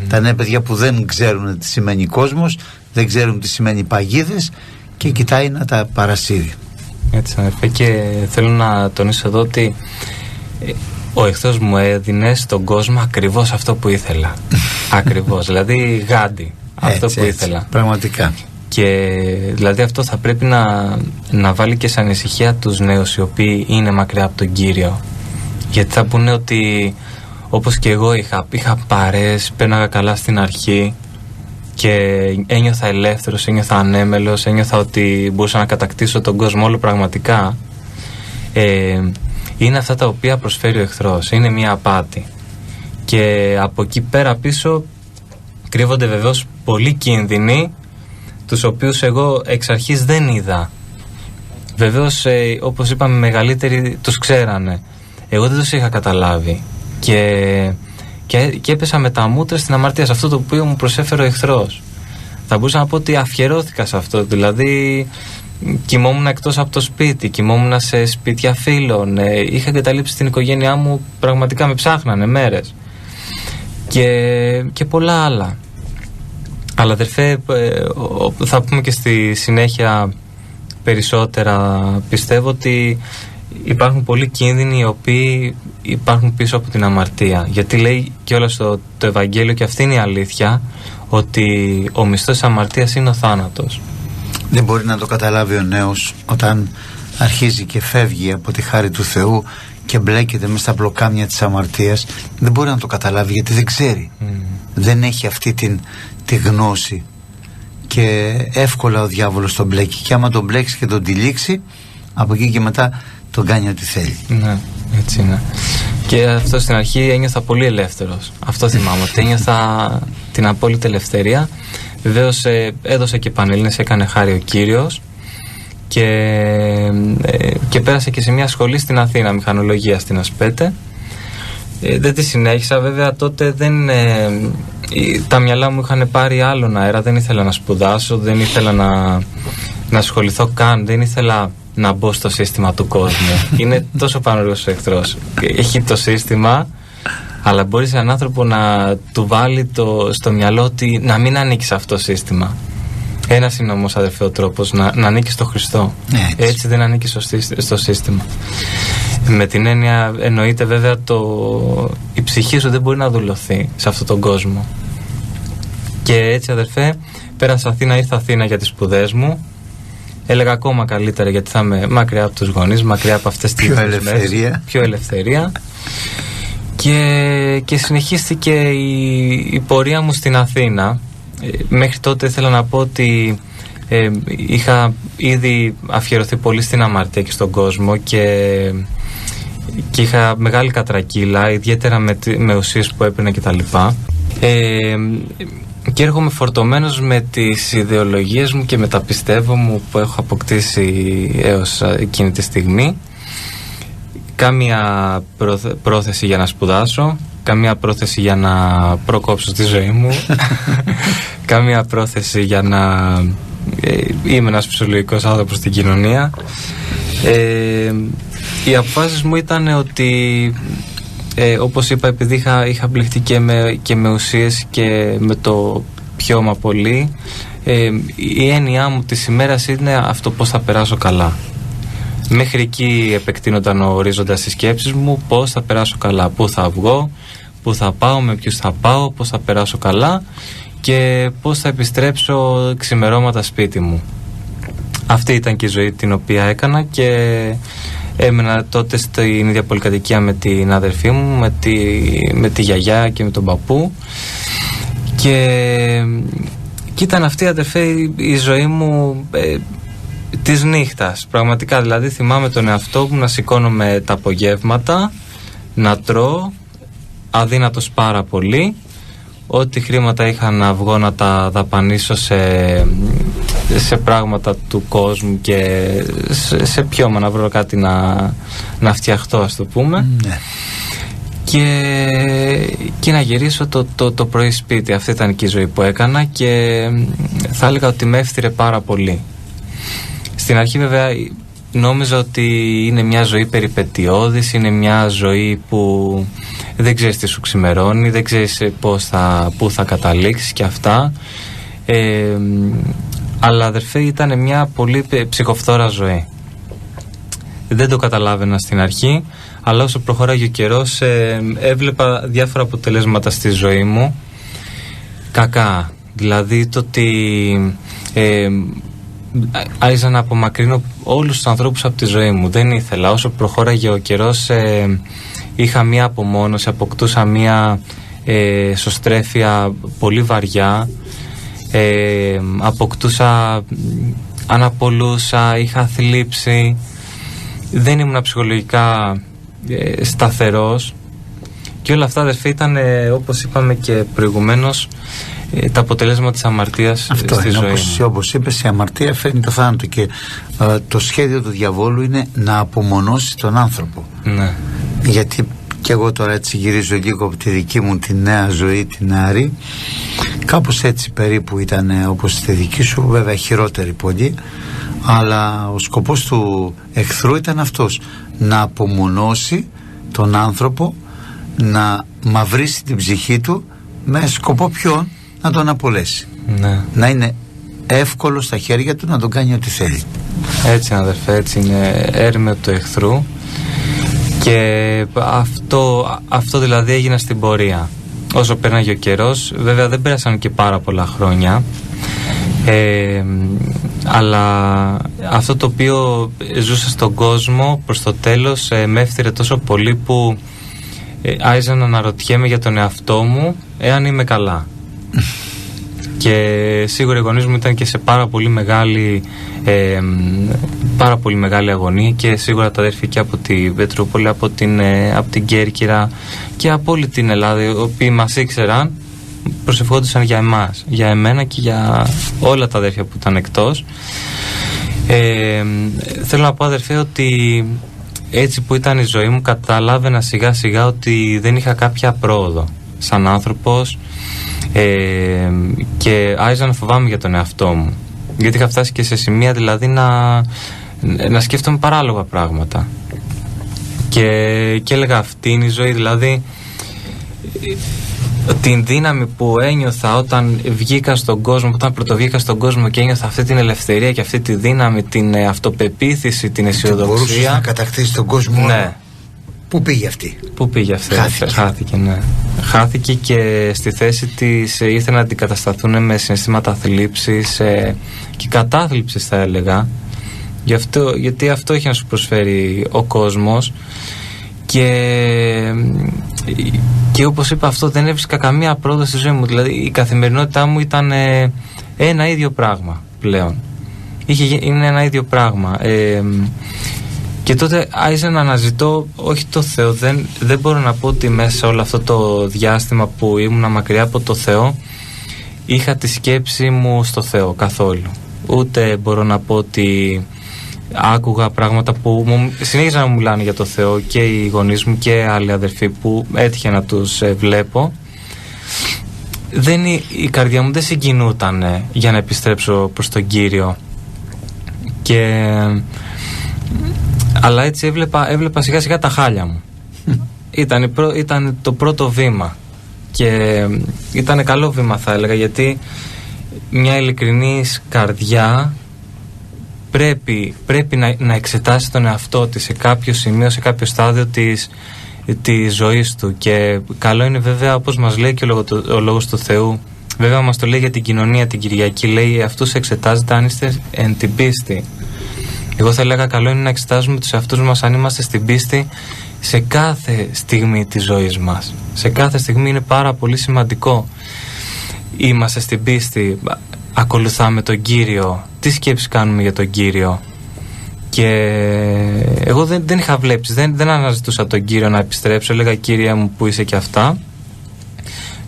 Τα νέα παιδιά που δεν ξέρουν τι σημαίνει κόσμος, δεν ξέρουν τι σημαίνει παγίδες, και κοιτάει να τα παρασύρει. Έτσι, αδερφέ, και θέλω να τονίσω εδώ ότι ο εχθρός μου έδινε στον κόσμο ακριβώς αυτό που ήθελα. Ακριβώς, δηλαδή γάντι. Αυτό που ήθελα. Πραγματικά. Και δηλαδή αυτό θα πρέπει να βάλει και σε ανησυχία τους νέους οι οποίοι είναι μακριά από τον Κύριο. Γιατί θα πούνε ότι όπως και εγώ είχα παρέες, πέρναγα καλά στην αρχή και ένιωθα ελεύθερος, ένιωθα ανέμελος, ένιωθα ότι μπορούσα να κατακτήσω τον κόσμο όλο πραγματικά. Είναι αυτά τα οποία προσφέρει ο εχθρός. Είναι μια απάτη. Και από εκεί πέρα πίσω κρύβονται βεβαίως πολλοί κίνδυνοι, τους οποίους εγώ εξ αρχής δεν είδα. Βεβαίως, όπως είπαμε, μεγαλύτεροι τους ξέρανε. Εγώ δεν τους είχα καταλάβει. Και έπεσα με τα μούτρα στην αμαρτία, σε αυτό το οποίο μου προσέφερε ο εχθρός. Θα μπορούσα να πω ότι αφιερώθηκα σε αυτό. Δηλαδή, κοιμόμουν εκτός από το σπίτι, κοιμόμουν σε σπίτια φίλων, είχα εγκαταλείψει την οικογένειά μου, πραγματικά με ψάχνανε μέρες. Και πολλά άλλα. Αλλά αδερφέ, θα πούμε και στη συνέχεια περισσότερα. Πιστεύω ότι υπάρχουν πολλοί κίνδυνοι οι οποίοι υπάρχουν πίσω από την αμαρτία. Γιατί λέει κιόλας το Ευαγγέλιο, και αυτή είναι η αλήθεια, ότι ο μισθός της αμαρτίας είναι ο θάνατος. Δεν μπορεί να το καταλάβει ο νέος όταν αρχίζει και φεύγει από τη χάρη του Θεού και μπλέκεται μέσα στα μπλοκάμια της αμαρτίας. Δεν μπορεί να το καταλάβει, γιατί δεν ξέρει. Δεν έχει αυτή τη γνώση, και εύκολα ο διάβολος τον μπλέκει, και άμα τον μπλέξει και τον τυλίξει, από εκεί και μετά τον κάνει ό,τι θέλει. Ναι, έτσι είναι. Και αυτό στην αρχή ένιωθα πολύ ελεύθερος. Αυτό θυμάμαι, ότι ένιωθα την απόλυτη ελευθερία. Βεβαίως έδωσε και Πανελλήνιες, έκανε χάρη ο Κύριος, και πέρασα και σε μια σχολή στην Αθήνα, μηχανολογία στην Ασπέτε. Δεν τη συνέχισα, βέβαια τότε τα μυαλά μου είχαν πάρει άλλον αέρα, δεν ήθελα να σπουδάσω, δεν ήθελα να ασχοληθώ καν, δεν ήθελα να μπω στο σύστημα του κόσμου. Είναι τόσο πανωρός ο εχθρός. Έχει το σύστημα, αλλά μπορείς έναν άνθρωπο να του βάλει στο μυαλό ότι να μην ανήκει σε αυτό το σύστημα. Ένας είναι όμως, αδερφέ, ο τρόπος να ανήκει στο Χριστό. Έτσι δεν ανήκει στο σύστημα. Με την έννοια εννοείται βέβαια η ψυχή σου δεν μπορεί να δουλωθεί σε αυτόν τον κόσμο. Και έτσι, αδερφέ, πέρασα Αθήνα, ήρθα Αθήνα για τις σπουδές μου. Έλεγα ακόμα καλύτερα, γιατί θα είμαι μακριά από τους γονείς, μακριά από αυτές τις ελευθερία. Πιο ελευθερία. Και συνεχίστηκε η πορεία μου στην Αθήνα. Μέχρι τότε ήθελα να πω ότι είχα ήδη αφιερωθεί πολύ στην αμαρτία και στον κόσμο και είχα μεγάλη κατρακύλα, ιδιαίτερα με ουσίες που έπαιρνα κτλ. Και έρχομαι φορτωμένος με τις ιδεολογίες μου και με τα πιστεύω μου που έχω αποκτήσει έως εκείνη τη στιγμή. Κάμια πρόθεση για να σπουδάσω, καμία πρόθεση για να προκόψω τη ζωή μου, καμία πρόθεση για να είμαι ένας φυσιολογικός άνθρωπος στην κοινωνία. Οι αποφάσεις μου ήταν ότι όπως είπα, επειδή είχα μπλεχτεί και με ουσίες και με το πιώμα πολύ, η έννοιά μου της ημέρας είναι αυτό, πώς θα περάσω καλά. Μέχρι εκεί επεκτείνονταν ο ορίζοντας της σκέψης μου, πώς θα περάσω καλά, πού θα βγω, πού θα πάω, με ποιους θα πάω, πώς θα περάσω καλά και πώς θα επιστρέψω ξημερώματα σπίτι μου. Αυτή ήταν και η ζωή την οποία έκανα και έμενα τότε στην ίδια πολυκατοικία με την αδερφή μου, με τη γιαγιά και με τον παππού και ήταν αυτή, αδερφέ, η ζωή μου της νύχτας. Πραγματικά, δηλαδή θυμάμαι τον εαυτό μου να σηκώνομαι τα απογεύματα, να τρώω, αδύνατος πάρα πολύ, ό,τι χρήματα είχα να βγω να τα δαπανίσω σε πράγματα του κόσμου και σε πιώμα, να βρω κάτι να φτιαχτώ, ας το πούμε. Ναι. Και να γυρίσω το πρωί σπίτι. Αυτή ήταν και η ζωή που έκανα και θα έλεγα ότι με έφτιρε πάρα πολύ. Στην αρχή βέβαια νόμιζα ότι είναι μια ζωή περιπετειώδης, είναι μια ζωή που δεν ξέρεις τι σου ξημερώνει, δεν ξέρεις πού θα καταλήξεις και αυτά, αλλά, αδερφέ, ήταν μια πολύ ψυχοφθόρα ζωή. Δεν το καταλάβαινα στην αρχή, αλλά όσο προχωράγε ο καιρός έβλεπα διάφορα αποτελέσματα στη ζωή μου κακά. Δηλαδή το ότι άρχισα να απομακρύνω όλους τους ανθρώπους από τη ζωή μου. Δεν ήθελα. Όσο προχώραγε ο καιρός είχα μία απομόνωση, αποκτούσα μία σωστρέφεια πολύ βαριά, αποκτούσα, αναπολούσα, είχα θλίψει, δεν ήμουν ψυχολογικά σταθερός και όλα αυτά, αδερφοί, ήταν όπως είπαμε και προηγουμένως τα αποτελέσματα της αμαρτίας στη ζωή μου. Όπως είπες, η αμαρτία φέρνει το θάνατο και το σχέδιο του διαβόλου είναι να απομονώσει τον άνθρωπο. Ναι. Γιατί και εγώ τώρα έτσι γυρίζω λίγο από τη δική μου τη νέα ζωή, την νεαρή, κάπως έτσι περίπου ήταν όπως τη δική σου, βέβαια χειρότερη πολύ, αλλά ο σκοπός του εχθρού ήταν αυτός, να απομονώσει τον άνθρωπο, να μαυρίσει την ψυχή του με σκοπό ποιον? Να τον απολέσει. Ναι. Να είναι εύκολο στα χέρια του να τον κάνει ό,τι θέλει. Έτσι, αδερφέ, έτσι είναι έρμεο του εχθρού και αυτό δηλαδή έγινε στην πορεία. Όσο πέρναγε ο καιρός, βέβαια δεν πέρασαν και πάρα πολλά χρόνια, αλλά αυτό το οποίο ζούσα στον κόσμο προς το τέλος με έφτιρε τόσο πολύ που άρχισα να αναρωτιέμαι για τον εαυτό μου εάν είμαι καλά. Και σίγουρα οι γονείς μου ήταν και σε πάρα πολύ μεγάλη αγωνία και σίγουρα τα αδέρφια και από την Πετρούπολη, από την Κέρκυρα και από όλη την Ελλάδα, οι οποίοι μας ήξεραν, προσευχόντουσαν για εμάς, για εμένα και για όλα τα αδέρφια που ήταν εκτός. Θέλω να πω, αδερφέ, ότι έτσι που ήταν η ζωή μου, καταλάβαινα σιγά σιγά ότι δεν είχα κάποια πρόοδο σαν άνθρωπος, και άρχισα να φοβάμαι για τον εαυτό μου, γιατί είχα φτάσει και σε σημεία δηλαδή να σκέφτομαι παράλογα πράγματα και έλεγα αυτή είναι η ζωή. Δηλαδή την δύναμη που ένιωθα όταν βγήκα στον κόσμο, όταν πρωτοβγήκα στον κόσμο και ένιωθα αυτή την ελευθερία και αυτή τη δύναμη, την αυτοπεποίθηση, την αισιοδοξία. Μπορούσες να κατακτήσεις τον κόσμο. Ναι. Πού πήγε αυτή? Χάθηκε, ναι. Χάθηκε και στη θέση της ήθελε να αντικατασταθούν με συναισθήματα θλίψης και κατάθλιψης, θα έλεγα. Γιατί αυτό έχει να σου προσφέρει ο κόσμος. Και όπως είπα, αυτό δεν έβρισκα καμία πρόοδο στη ζωή μου. Δηλαδή η καθημερινότητά μου ήταν ένα ίδιο πράγμα πλέον. Είναι ένα ίδιο πράγμα. Και τότε άρχισα να αναζητώ, όχι το Θεό, δεν μπορώ να πω ότι μέσα σε όλο αυτό το διάστημα που ήμουν μακριά από το Θεό είχα τη σκέψη μου στο Θεό καθόλου. Ούτε μπορώ να πω ότι άκουγα πράγματα που συνέχιζαν να μου μιλάνε για το Θεό, και οι γονείς μου και άλλοι αδερφοί που έτυχε να τους βλέπω. Η καρδιά μου δεν συγκινούταν για να επιστρέψω προς τον Κύριο, αλλά έτσι έβλεπα σιγά σιγά τα χάλια μου. Ήταν το πρώτο βήμα και ήταν καλό βήμα, θα έλεγα, γιατί μια ειλικρινής καρδιά πρέπει να εξετάσει τον εαυτό της σε κάποιο σημείο, σε κάποιο στάδιο της ζωής του. Και καλό είναι βέβαια, όπως μας λέει και ο Λόγος του Θεού, βέβαια μας το λέει για την κοινωνία την Κυριακή, λέει αυτούς εξετάζετε αν είστε εν την πίστη. Εγώ θα έλεγα καλό είναι να εξετάζουμε τους εαυτούς μας αν είμαστε στην πίστη σε κάθε στιγμή της ζωής μας. Σε κάθε στιγμή είναι πάρα πολύ σημαντικό. Είμαστε στην πίστη, ακολουθάμε τον Κύριο, τι σκέψεις κάνουμε για τον Κύριο. Και εγώ δεν είχα βλέψεις, δεν αναζητούσα τον Κύριο να επιστρέψω. Έλεγα Κύριε μου που είσαι και αυτά.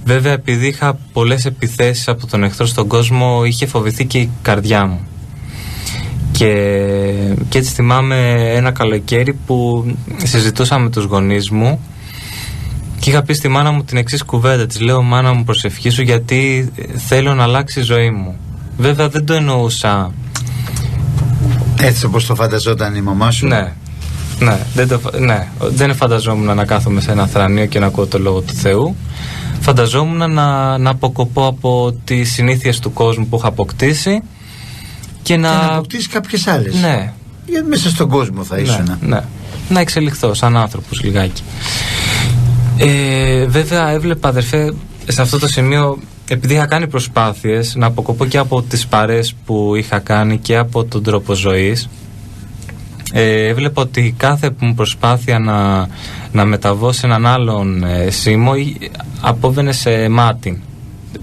Βέβαια επειδή είχα πολλές επιθέσεις από τον εχθρό στον κόσμο, είχε φοβηθεί και η καρδιά μου. Και έτσι θυμάμαι ένα καλοκαίρι που συζητούσα με τους γονείς μου και είχα πει στη μάνα μου την εξής κουβέντα. Της λέω, μάνα μου, προσευχήσου γιατί θέλω να αλλάξει η ζωή μου. Βέβαια δεν το εννοούσα έτσι όπως το φανταζόταν η μαμά σου. Δεν φανταζόμουν να κάθομαι σε ένα θρανείο και να ακούω το Λόγο του Θεού. Φανταζόμουν να αποκοπώ από τις συνήθειες του κόσμου που είχα αποκτήσει και να αποκτήσεις κάποιες άλλες. Ναι. Γιατί μέσα στον κόσμο θα ήσουν. Ναι. Να εξελιχθώ σαν άνθρωπος λιγάκι. Βέβαια έβλεπα, αδερφέ, σε αυτό το σημείο, επειδή είχα κάνει προσπάθειες να αποκοπώ και από τις παρέες που είχα κάνει και από τον τρόπο ζωής, έβλεπα ότι κάθε μου προσπάθεια να μεταβώ σε έναν άλλον σήμο απόβαινε σε μάτι.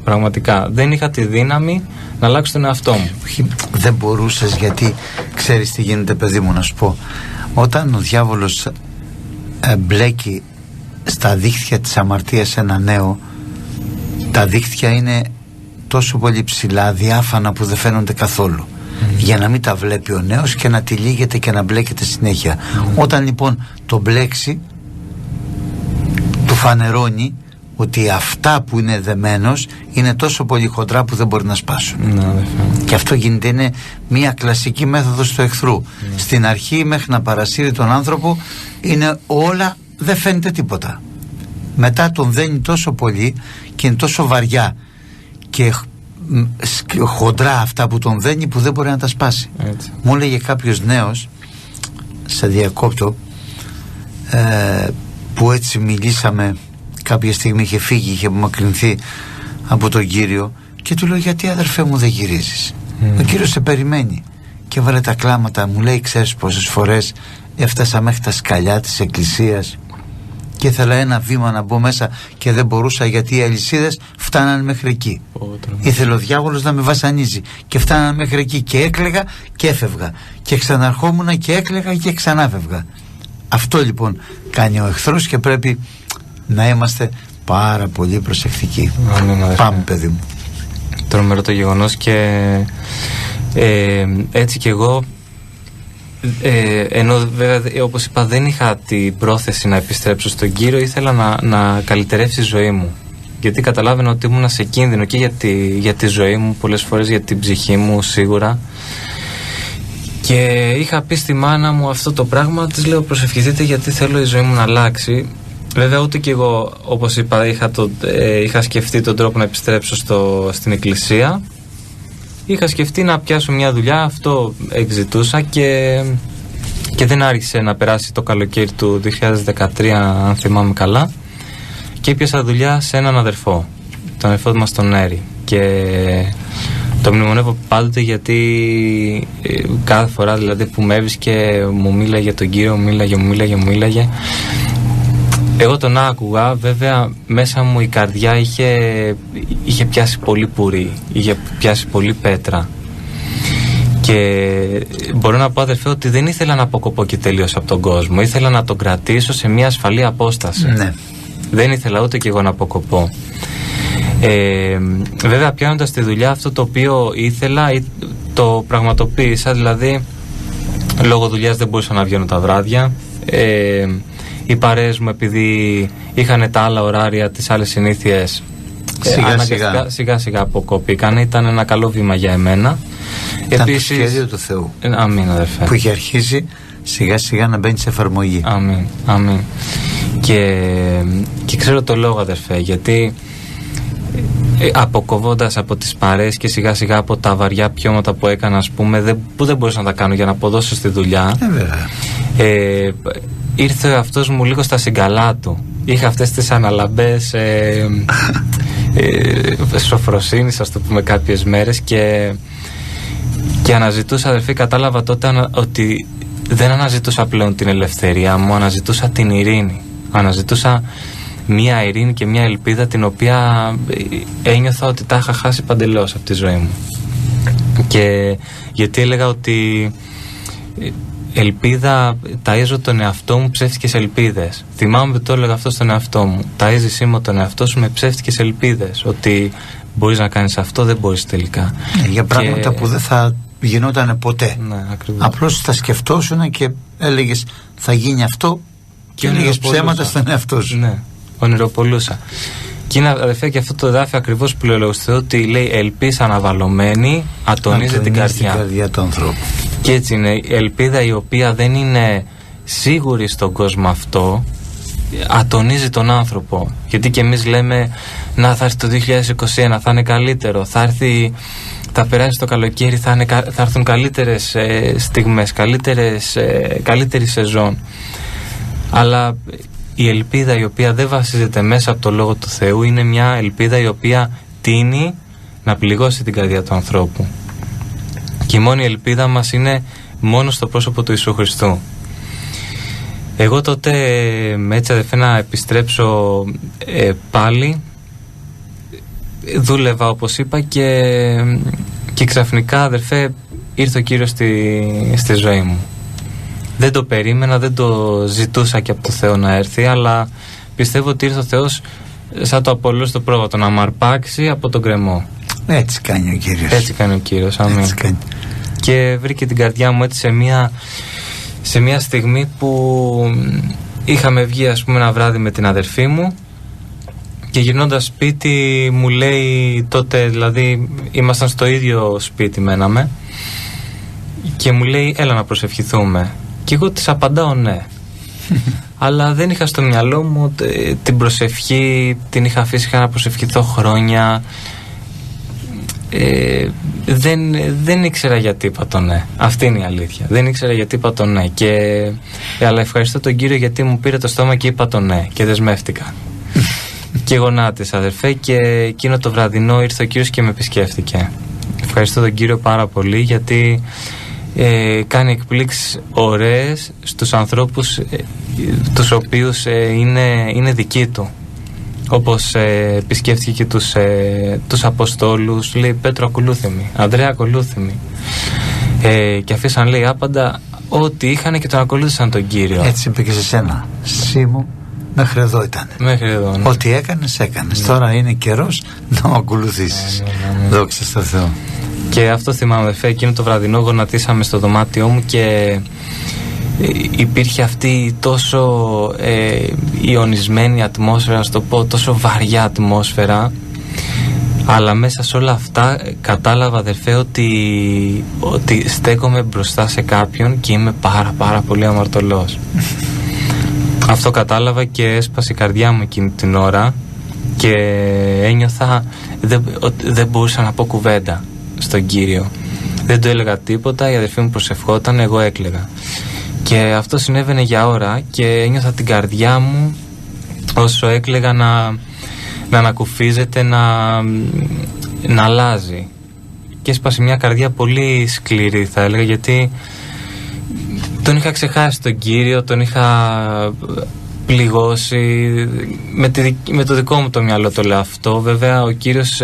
Πραγματικά δεν είχα τη δύναμη να αλλάξω τον εαυτό μου. Δεν μπορούσες, γιατί ξέρεις τι γίνεται, παιδί μου, να σου πω. Όταν ο διάβολος μπλέκει στα δίχτυα της αμαρτίας ένα νέο, τα δίχτυα είναι τόσο πολύ ψηλά, διάφανα, που δεν φαίνονται καθόλου, για να μην τα βλέπει ο νέος και να τυλίγεται και να μπλέκεται συνέχεια. Όταν λοιπόν το μπλέξει, του φανερώνει ότι αυτά που είναι δεμένος είναι τόσο πολύ χοντρά που δεν μπορεί να σπάσουν. Και αυτό γίνεται, είναι μια κλασική μέθοδος του εχθρού. Στην αρχή, μέχρι να παρασύρει τον άνθρωπο, είναι όλα, δεν φαίνεται τίποτα. Μετά τον δένει τόσο πολύ και είναι τόσο βαριά και χοντρά αυτά που τον δένει, που δεν μπορεί να τα σπάσει. Έτσι. Μου έλεγε κάποιος νέος, σε διακόπτω, που έτσι μιλήσαμε κάποια στιγμή, είχε φύγει, είχε απομακρυνθεί από τον Κύριο, και του λέω, γιατί αδερφέ μου δεν γυρίζεις? Ο Κύριος σε περιμένει. Και βάλε τα κλάματα, μου λέει, ξέρεις πόσες φορές έφτασα μέχρι τα σκαλιά της εκκλησίας και ήθελα ένα βήμα να μπω μέσα και δεν μπορούσα, γιατί οι αλυσίδες φτάναν μέχρι εκεί. Ήθελε ο διάβολος να με βασανίζει και φτάναν μέχρι εκεί, και έκλαιγα και έφευγα και ξαναρχόμουν και έκλαιγα και ξανάφευγα. Αυτό λοιπόν κάνει ο εχθρός και πρέπει να είμαστε πάρα πολύ προσεκτικοί. Πάμε, παιδί μου. Τρομερό το γεγονός. Και έτσι κι εγώ ενώ βέβαια όπως είπα δεν είχα την πρόθεση να επιστρέψω στον Κύριο, ήθελα να καλυτερεύσει η ζωή μου, γιατί καταλάβαινα ότι ήμουν σε κίνδυνο και για τη ζωή μου, πολλές φορές για την ψυχή μου σίγουρα. Και είχα πει στη μάνα μου αυτό το πράγμα, της λέω προσευχηθείτε γιατί θέλω η ζωή μου να αλλάξει. Βέβαια ούτε και εγώ, όπως είπα, είχα σκεφτεί τον τρόπο να επιστρέψω στην εκκλησία. Είχα σκεφτεί να πιάσω μια δουλειά, αυτό εξητούσα και δεν άρχισε να περάσει το καλοκαίρι του 2013, αν θυμάμαι καλά, και έπιασα δουλειά σε έναν αδερφό, τον αδερφό μας τον Έρη, και το μνημονεύω πάντοτε γιατί κάθε φορά δηλαδή που με έβρισκε μου μίλαγε τον Κύριο, μου μίλαγε. Εγώ τον άκουγα, βέβαια μέσα μου η καρδιά είχε πιάσει πολύ πουρί, είχε πιάσει πολύ πέτρα. Και μπορώ να πω, αδερφέ, ότι δεν ήθελα να αποκοπώ και τελείως από τον κόσμο. Ήθελα να τον κρατήσω σε μια ασφαλή απόσταση. Ναι. Δεν ήθελα ούτε και εγώ να αποκοπώ. Βέβαια πιάνοντας τη δουλειά, αυτό το οποίο ήθελα το πραγματοποίησα. Δηλαδή λόγω δουλειάς δεν μπορούσα να βγαίνω τα βράδια. Οι παρέες μου, επειδή είχαν τα άλλα ωράρια, τις άλλες συνήθειες, σιγά σιγά αποκόπηκαν. Ήταν ένα καλό βήμα για εμένα. Ήταν επίσης, το σχέδιο του Θεού. Αμήν, αδερφέ. Που είχε αρχίσει σιγά σιγά να μπαίνει σε εφαρμογή. Αμήν. Και ξέρω το λόγο, αδερφέ, γιατί αποκοβώντας από τις παρέες και σιγά σιγά από τα βαριά πιώματα που έκανα, ας πούμε, που δεν μπορούσα να τα κάνω για να αποδώσω στη δουλειά, ήρθε αυτός μου λίγο στα συγκαλά του. Είχα αυτές τις αναλαμπές σοφροσύνης, ας το πούμε, κάποιες μέρες, και αναζητούσα, αδερφοί, κατάλαβα τότε ότι δεν αναζητούσα πλέον την ελευθερία μου, αναζητούσα την ειρήνη. Αναζητούσα μια ειρήνη και μια ελπίδα, την οποία ένιωθα ότι τα είχα χάσει παντελώς από τη ζωή μου. Και γιατί έλεγα ότι ελπίδα, ταΐζω τον εαυτό μου ψεύτικες ελπίδες. Θυμάμαι ότι το έλεγα αυτό στον εαυτό μου. Ταΐζεις σήμερα τον εαυτό σου με ψεύτικες ελπίδες, ότι μπορείς να κάνεις αυτό, δεν μπορείς τελικά. Για πράγματα που δεν θα γινόταν ποτέ. Ναι, απλώς θα σκεφτόσουν και έλεγες θα γίνει αυτό, και έλεγες ψέματα στον εαυτό σου. Ναι, ονειροπολούσα. Και είναι, αδερφέ, και αυτό το εδάφιο ακριβώς που λέει ο Λόγος του Θεού, ότι λέει ελπίς αναβαλωμένη ατονίζει την καρδιά του ανθρώπου. Και έτσι είναι, η ελπίδα η οποία δεν είναι σίγουρη στον κόσμο αυτό, ατονίζει τον άνθρωπο. Γιατί και εμείς λέμε, να, θα έρθει το 2021, θα είναι καλύτερο, θα περάσει το καλοκαίρι, θα έρθουν καλύτερες στιγμές, καλύτερη σεζόν. Αλλά η ελπίδα η οποία δεν βασίζεται μέσα από το Λόγο του Θεού είναι μια ελπίδα η οποία τείνει να πληγώσει την καρδιά του ανθρώπου. Και η μόνη ελπίδα μας είναι μόνο στο πρόσωπο του Ιησού Χριστού. Εγώ τότε, έτσι, αδερφέ, να επιστρέψω πάλι, δούλευα όπως είπα, και ξαφνικά, αδερφέ, ήρθε ο Κύριος στη ζωή μου. Δεν το περίμενα, δεν το ζητούσα και από το Θεό να έρθει, αλλά πιστεύω ότι ήρθε ο Θεός σαν το Απόλλωνα στο πρόβατο, να μ' αρπάξει από τον κρεμό. Έτσι κάνει ο Κύριος. Έτσι κάνει ο Κύριος, αμήν. Και βρήκε την καρδιά μου έτσι σε μια στιγμή που είχαμε βγει, ας πούμε, ένα βράδυ με την αδερφή μου, και γυρνώντας σπίτι μου λέει, τότε δηλαδή ήμασταν στο ίδιο σπίτι, μέναμε, και μου λέει έλα να προσευχηθούμε, και εγώ της απαντάω ναι. Αλλά δεν είχα στο μυαλό μου την προσευχή, την είχα αφήσει, είχα να προσευχηθώ χρόνια. Δεν ήξερα γιατί είπα το ναι. Αυτή είναι η αλήθεια. Δεν ήξερα γιατί είπα το ναι. Αλλά ευχαριστώ τον Κύριο γιατί μου πήρε το στόμα και είπα το ναι. Και δεσμεύτηκα. Και γονάτισα, αδερφέ. Και εκείνο το βραδινό ήρθε ο Κύριος και με επισκέφτηκε. Ευχαριστώ τον Κύριο πάρα πολύ, γιατί κάνει εκπλήξεις ωραίες στους ανθρώπους τους οποίους είναι δικοί του. Όπως επισκέφθηκε και τους Αποστόλους, λέει Πέτρο ακολούθημη, Ανδρέα ακολούθημη, και αφήσαν, λέει, άπαντα ό,τι είχαν και τον ακολούθησαν τον Κύριο. Έτσι είπε και σε σένα, Σίμου, μέχρι εδώ ήταν. Μέχρι εδώ, ναι. Ό,τι έκανες. Ναι. Τώρα είναι καιρός να μου ακολουθήσεις. Ναι. Δόξα στο Θεό. Και αυτό θυμάμαι, εκείνο το βραδινό γονατίσαμε στο δωμάτιό μου, και υπήρχε αυτή τόσο ιονισμένη ατμόσφαιρα, να το πω, τόσο βαριά ατμόσφαιρα, αλλά μέσα σε όλα αυτά κατάλαβα, αδερφέ, ότι στέκομαι μπροστά σε κάποιον και είμαι πάρα πολύ αμαρτωλός. Αυτό κατάλαβα και έσπασε η καρδιά μου εκείνη την ώρα και ένιωθα δεν μπορούσα να πω κουβέντα στον Κύριο. Δεν του έλεγα τίποτα, η αδερφή μου προσευχόταν, εγώ έκλαιγα. Και αυτό συνέβαινε για ώρα και ένιωθα την καρδιά μου όσο έκλαιγα να ανακουφίζεται, να αλλάζει. Και έσπασε μια καρδιά πολύ σκληρή, θα έλεγα, γιατί τον είχα ξεχάσει τον Κύριο, τον είχα πληγώσει, με το δικό μου το μυαλό το λέω αυτό. Βέβαια ο Κύριος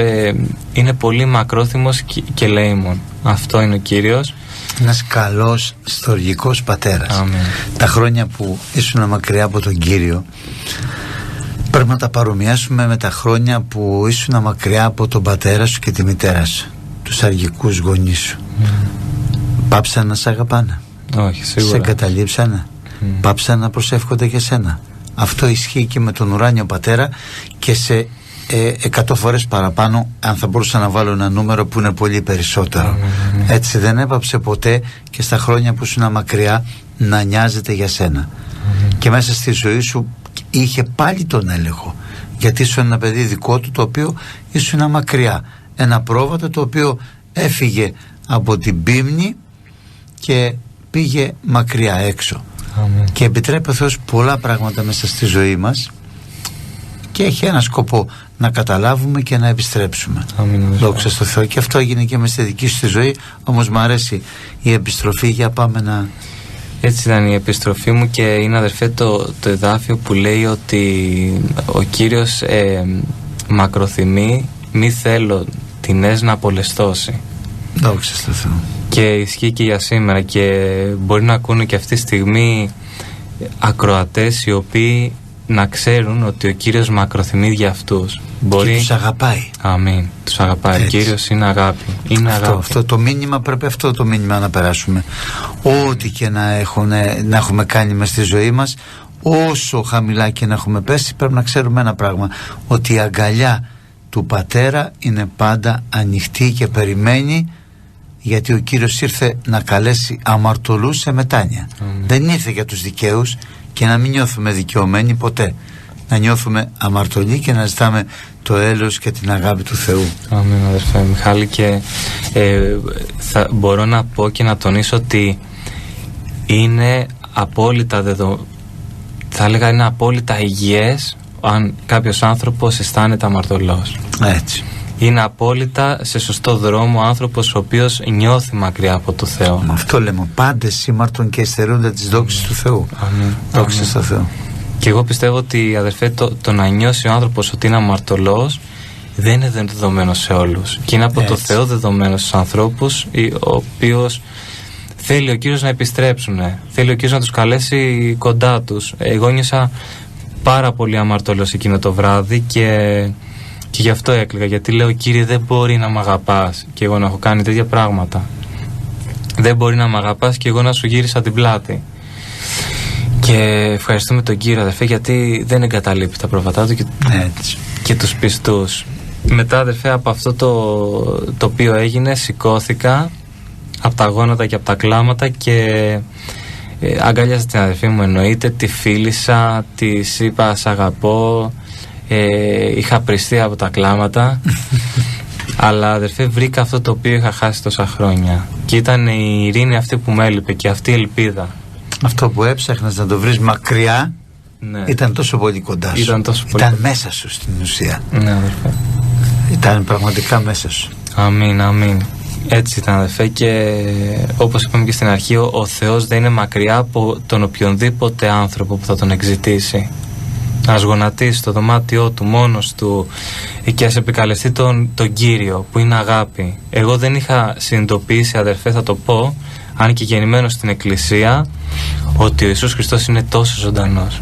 είναι πολύ μακρόθυμος και λέημον. Αυτό είναι ο Κύριος. Ένας καλός στοργικός πατέρας. Αμήν. Τα χρόνια που ήσουν μακριά από τον Κύριο πρέπει να τα παρομοιάσουμε με τα χρόνια που ήσουν μακριά από τον πατέρα σου και τη μητέρα σου, τους αργικούς γονείς σου. Πάψαν να σε αγαπάνε? Όχι, σίγουρα. Σε εγκαταλείψανε? Πάψαν να προσεύχονται για σένα? Αυτό ισχύει και με τον ουράνιο πατέρα και σε 100 φορές παραπάνω, αν θα μπορούσα να βάλω ένα νούμερο που είναι πολύ περισσότερο. Έτσι δεν έπαψε ποτέ και στα χρόνια που ήσουν μακριά να νοιάζεται για σένα. Και μέσα στη ζωή σου είχε πάλι τον έλεγχο, γιατί ήσουν ένα παιδί δικό του το οποίο ήσουν μακριά, ένα πρόβατο το οποίο έφυγε από την πίμνη και πήγε μακριά έξω. Και επιτρέπει ο Θεός πολλά πράγματα μέσα στη ζωή μας και έχει ένα σκοπό, να καταλάβουμε και να επιστρέψουμε. Δόξα τω Θεώ. Και αυτό έγινε και με στη δική σου τη ζωή. Όμως μου αρέσει η επιστροφή. Για πάμε να... Έτσι ήταν η επιστροφή μου και είναι, αδερφέ, το εδάφιο που λέει ότι ο Κύριος μακροθυμεί, μη θέλω την να απολεστώσει. Δόξα τω Θεώ. Και ισχύει και για σήμερα και μπορεί να ακούνε και αυτή τη στιγμή ακροατές οι οποίοι να ξέρουν ότι ο Κύριος μακροθυμεί για αυτούς. Μπορεί... Και τους αγαπάει. Αμήν. Τους αγαπάει. Έτσι. Ο Κύριος είναι αγάπη. Είναι αυτό το μήνυμα, πρέπει αυτό το μήνυμα να περάσουμε. Ό,τι και να έχουμε κάνει μες στη ζωή μας, όσο χαμηλά και να έχουμε πέσει, πρέπει να ξέρουμε ένα πράγμα, ότι η αγκαλιά του Πατέρα είναι πάντα ανοιχτή και περιμένει, γιατί ο Κύριος ήρθε να καλέσει αμαρτωλούς σε μετάνοια. Δεν ήρθε για τους δικαίους, και να μην νιώθουμε δικαιωμένοι ποτέ, να νιώθουμε αμαρτωλοί και να ζητάμε το έλεος και την αγάπη του Θεού. Αμήν, αδερφέ Μιχάλη. Και μπορώ να πω και να τονίσω ότι είναι απόλυτα θα έλεγα είναι απόλυτα υγιές αν κάποιος άνθρωπος αισθάνεται αμαρτωλός. Έτσι. Είναι απόλυτα σε σωστό δρόμο ο άνθρωπος ο οποίος νιώθει μακριά από το Θεό. Με αυτό λέμε, πάντες σήμαρτον και υστερούνται τις δόξες του Θεού. Αμήν. Δόξα στο Θεό. Και εγώ πιστεύω ότι, αδερφέ, το να νιώσει ο άνθρωπος ότι είναι αμαρτωλός δεν είναι δεδομένο σε όλους. Και είναι από το Θεό δεδομένο στους ανθρώπους, ο οποίος θέλει ο Κύριος να επιστρέψουν. Θέλει ο Κύριος να τους καλέσει κοντά τους. Εγώ νιώσα πάρα πολύ αμαρτωλός εκείνο το βράδυ και γι' αυτό έκλαιγα. Γιατί λέω, Κύριε, δεν μπορεί να μ' αγαπάς και εγώ να έχω κάνει τέτοια πράγματα. Δεν μπορεί να μ' αγαπάς και εγώ να σου γύρισα την πλάτη. Και ευχαριστούμε τον Κύριο, αδερφέ, γιατί δεν εγκαταλείπει τα πρόβατά του και τους πιστούς. Μετά, αδερφέ, από αυτό το οποίο έγινε, σηκώθηκα από τα γόνατα και από τα κλάματα και αγκάλιασα την αδερφή μου, εννοείται, τη φίλησα, της είπα σ' αγαπώ, είχα πριστεί από τα κλάματα αλλά, αδερφέ, βρήκα αυτό το οποίο είχα χάσει τόσα χρόνια και ήταν η ειρήνη αυτή που με έλειπε και αυτή η ελπίδα. Αυτό που έψαχνες να το βρεις μακριά, ναι, ήταν τόσο πολύ κοντά σου. Ήταν μέσα σου στην ουσία. Ναι, αδερφέ. Ήταν πραγματικά μέσα σου. Αμήν, αμήν. Έτσι ήταν, αδερφέ, και όπως είπαμε και στην αρχή, ο Θεός δεν είναι μακριά από τον οποιονδήποτε άνθρωπο που θα τον εξητήσει. Ας γονατίσει στο δωμάτιό του μόνος του και ας επικαλεστεί τον Κύριο που είναι αγάπη. Εγώ δεν είχα συνειδητοποιήσει, αδερφέ, θα το πω, αν και γεννημένος στην Εκκλησία, ότι ο Ιησούς Χριστός είναι τόσο ζωντανός.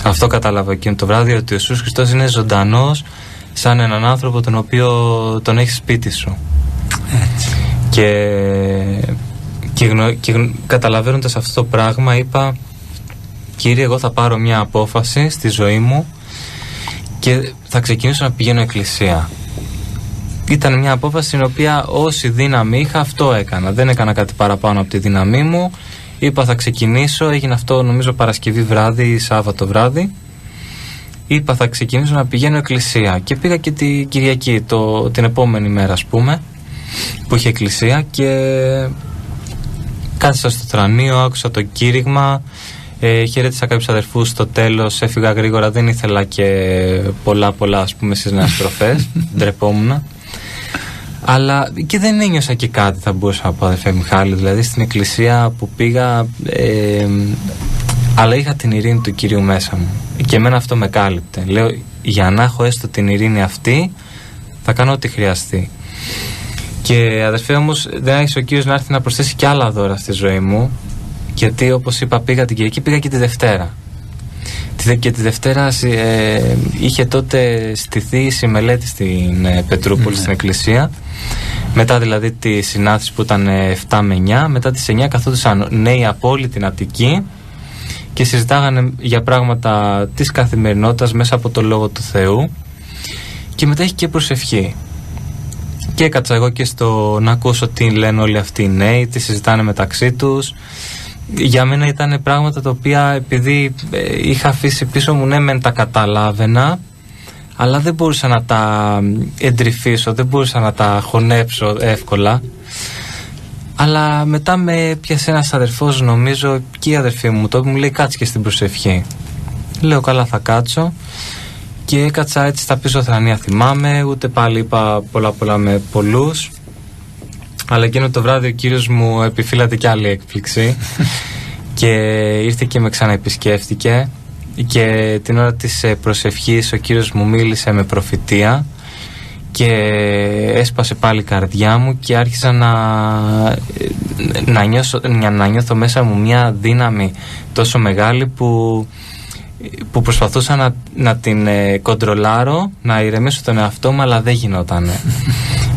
Αυτό κατάλαβα εκείνο το βράδυ, ότι ο Ιησούς Χριστός είναι ζωντανός σαν έναν άνθρωπο τον οποίο τον έχει σπίτι σου. Έτσι. Και καταλαβαίνοντας αυτό το πράγμα είπα, Κύριε, εγώ θα πάρω μια απόφαση στη ζωή μου και θα ξεκινήσω να πηγαίνω εκκλησία. Ήταν μια απόφαση στην οποία όση δύναμη είχα αυτό έκανα. Δεν έκανα κάτι παραπάνω από τη δύναμή μου. Είπα θα ξεκινήσω, έγινε αυτό νομίζω Παρασκευή βράδυ ή Σάββατο βράδυ. Είπα θα ξεκινήσω να πηγαίνω εκκλησία και πήγα και την Κυριακή, την επόμενη μέρα ας πούμε, που είχε εκκλησία, και κάθισα στο θρανείο, άκουσα το κήρυγμα, χαιρέτησα κάποιους αδερφούς στο τέλος, έφυγα γρήγορα, δεν ήθελα και πολλά ας πούμε στις νέες στροφές, ντρεπόμουν. Αλλά και δεν ένιωσα και κάτι, θα μπορούσα να πω, αδερφέ Μιχάλη, δηλαδή στην εκκλησία που πήγα, αλλά είχα την ειρήνη του Κυρίου μέσα μου και εμένα αυτό με κάλυπτε. Λέω, για να έχω έστω την ειρήνη αυτή θα κάνω ό,τι χρειαστεί. Και αδερφέ, όμως δεν άρχισε ο Κύριος να έρθει να προσθέσει και άλλα δώρα στη ζωή μου, γιατί όπως είπα πήγα την Κυριακή, πήγα και τη Δευτέρα. Και τη Δευτέρα είχε τότε στηθεί η συμμελέτη στην Πετρούπολη, στην εκκλησία. Μετά δηλαδή τη συνάθηση που ήταν 7 με 9, μετά τις 9 καθόντουσαν νέοι από όλη την Αττική και συζητάγανε για πράγματα της καθημερινότητας μέσα από το Λόγο του Θεού, και μετά έχει και προσευχή. Και έκατσα εγώ και να ακούσω τι λένε όλοι αυτοί οι νέοι, τι συζητάνε μεταξύ τους. Για μένα ήταν πράγματα τα οποία, επειδή είχα αφήσει πίσω μου, ναι μεν τα καταλάβαινα, αλλά δεν μπορούσα να τα εντρυφήσω, δεν μπορούσα να τα χωνέψω εύκολα. Αλλά μετά με πιάσε ένας αδερφός, νομίζω και η αδερφή μου, το μου λέει κάτσε και στην προσευχή. Λέω καλά, θα κάτσω, και έκατσα έτσι στα πίσω θρανία, θυμάμαι, ούτε πάλι είπα πολλά με πολλούς. Αλλά εκείνο το βράδυ ο Κύριος μου επιφύλατε κι άλλη έκπληξη και ήρθε και με ξαναεπισκέφτηκε, και την ώρα της προσευχής ο Κύριος μου μίλησε με προφητεία και έσπασε πάλι η καρδιά μου και άρχισα να νιώθω μέσα μου μια δύναμη τόσο μεγάλη που προσπαθούσα να την κοντρολάρω, να ηρεμήσω τον εαυτό μου, αλλά δεν γινότανε.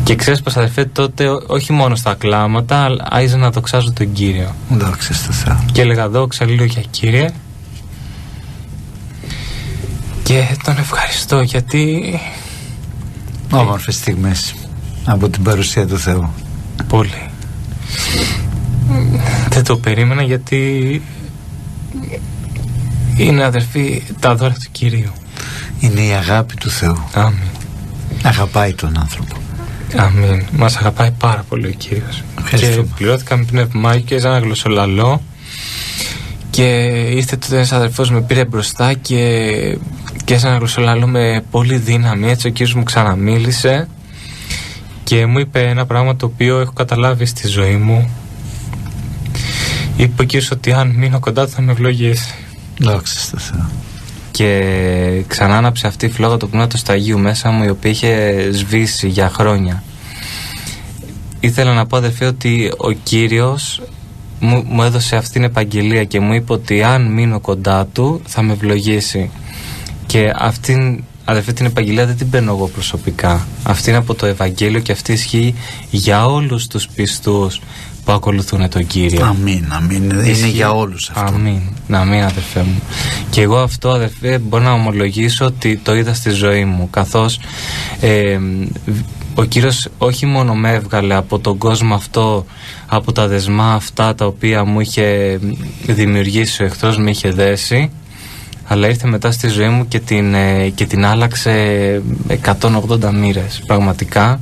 Και ξέρεις πως, αδερφέ, τότε όχι μόνο στα κλάματα, αλλά άρχιζα να δοξάζω τον Κύριο. Δόξα τω Θεώ. Και έλεγα δόξα αλληλούια Κύριε, και τον ευχαριστώ γιατί... Όμορφες στιγμές από την παρουσία του Θεού. Πολύ. Δεν το περίμενα, γιατί είναι, αδερφοί, τα δώρα του Κυρίου. Είναι η αγάπη του Θεού. Αμήν. Αγαπάει τον άνθρωπο. Αμήν. Μας αγαπάει πάρα πολύ ο Κύριος. Και πληρώθηκα με πνεύμα και σαν ένα γλωσσολαλό, και ήρθε τότε ένας αδερφός, με πήρε μπροστά και σαν ένα γλωσσολαλό με πολύ δύναμη. Έτσι ο Κύριος μου ξαναμίλησε και μου είπε ένα πράγμα το οποίο έχω καταλάβει στη ζωή μου. Είπε ο Κύριος ότι αν μείνω κοντά του θα με ευλογήσει. Δόξα τω Θεώ. Και ξανά άναψε αυτή η φλόγα του Πνεύματος του Αγίου μέσα μου, η οποία είχε σβήσει για χρόνια. Ήθελα να πω, αδερφέ, ότι ο Κύριος μου έδωσε αυτήν την επαγγελία και μου είπε ότι αν μείνω κοντά του θα με ευλογήσει. Και αυτήν, αδερφέ, την επαγγελία δεν την παίρνω εγώ προσωπικά. Αυτή είναι από το Ευαγγέλιο και αυτή ισχύει για όλους τους πιστούς που ακολουθούν τον Κύριο. Αμήν, αμήν. Είναι για όλους αυτό. Αμήν, αμήν, αδερφέ μου. Και εγώ αυτό, αδερφέ, μπορώ να ομολογήσω ότι το είδα στη ζωή μου, καθώς ο Κύριος όχι μόνο με έβγαλε από τον κόσμο αυτό, από τα δεσμά αυτά τα οποία μου είχε δημιουργήσει ο εχθρός, με είχε δέσει, αλλά ήρθε μετά στη ζωή μου και την άλλαξε 180 μοίρες. Πραγματικά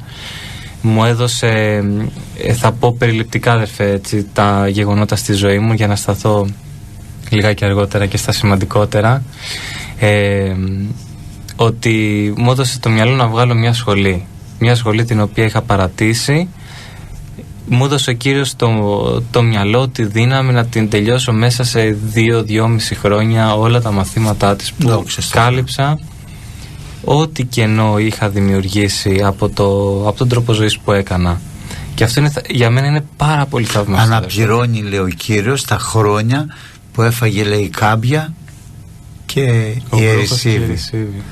μου έδωσε, θα πω περιληπτικά, αδερφέ, έτσι, τα γεγονότα στη ζωή μου, για να σταθώ λιγάκι αργότερα και στα σημαντικότερα. Ότι μου έδωσε το μυαλό να βγάλω μια σχολή την οποία είχα παρατήσει. Μου έδωσε ο Κύριος το μυαλό, τη δύναμη να την τελειώσω μέσα σε 2-2,5 χρόνια όλα τα μαθήματά της, που κάλυψα ό,τι κενό είχα δημιουργήσει από τον τρόπο ζωής που έκανα. Και αυτό για μένα είναι πάρα πολύ θαυμαστό. Αναπληρώνει, λέει ο Κύριος, τα χρόνια που έφαγε, λέει, κάμπια και η Ερυσίβη.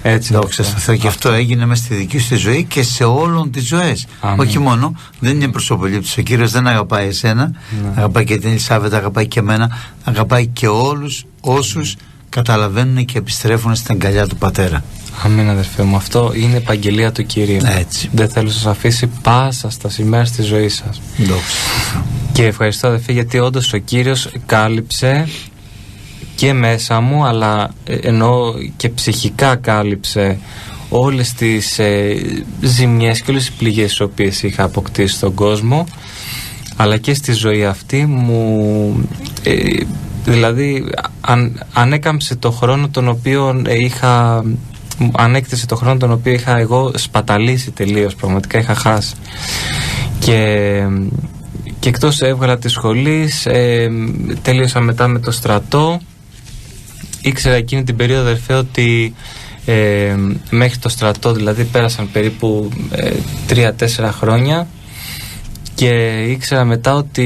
Έτσι, δόξα τω Θεώ. Και αυτό έγινε μέσα στη δική σου τη ζωή και σε όλων τις ζωές. Όχι μόνο, δεν είναι προσωπολήπτης. Ο Κύριος δεν αγαπάει εσένα, αγαπάει και την Ελισάβετ, αγαπάει και εμένα, αγαπάει και όλους όσους καταλαβαίνουν και επιστρέφουν στην αγκαλιά του Πατέρα. Αμήν, αδερφέ μου. Αυτό είναι επαγγελία του Κυρίου. Έτσι. Δεν θέλω να σας αφήσει πάσα στα σημεία της ζωής σας. Δόξα. Και ευχαριστώ, αδερφέ, γιατί όντως ο Κύριος κάλυψε και μέσα μου, αλλά ενώ και ψυχικά κάλυψε όλες τις ζημιές και όλες τις πληγές τις οποίες είχα αποκτήσει στον κόσμο, αλλά και στη ζωή αυτή μου δηλαδή ανέκαμψε το χρόνο τον οποίο είχα, ανέκτησε το χρόνο τον οποίο είχα εγώ σπαταλήσει τελείως, πραγματικά είχα χάσει. Και εκτός έβγαλα τη σχολή, τέλειωσα μετά με το στρατό. Ήξερα εκείνη την περίοδο, αδερφέ, ότι μέχρι το στρατό δηλαδή πέρασαν περίπου 3-4 χρόνια, και ήξερα μετά ότι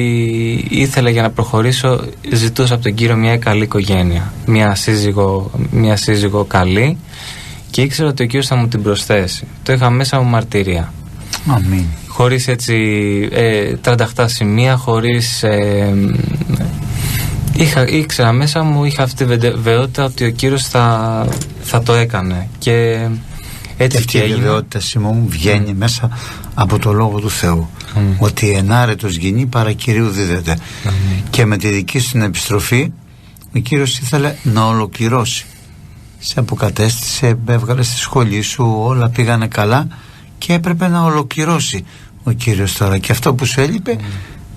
ήθελα, για να προχωρήσω, ζητούσα από τον Κύριο μια καλή οικογένεια, μια σύζυγο καλή, και ήξερα ότι ο Κύριος θα μου την προσθέσει. Το είχα μέσα μου μαρτυρία. Αμήν. Χωρίς έτσι τρανταχτά σημεία, χωρίς ήξερα μέσα μου, είχα αυτή τη βεβαιότητα ότι ο Κύριος θα το έκανε. Και έτσι και αυτή η βεβαιότητα, Σίμω μου, βγαίνει μέσα από το Λόγο του Θεού. Ότι ενάρετος γεννή παρά Κυρίου δίδεται. Και με τη δική σου την επιστροφή ο Κύριος ήθελε να ολοκληρώσει. Σε αποκατέστησε, έβγαλε στη σχολή σου, όλα πήγανε καλά και έπρεπε να ολοκληρώσει ο Κύριος τώρα. Και αυτό που σου έλειπε,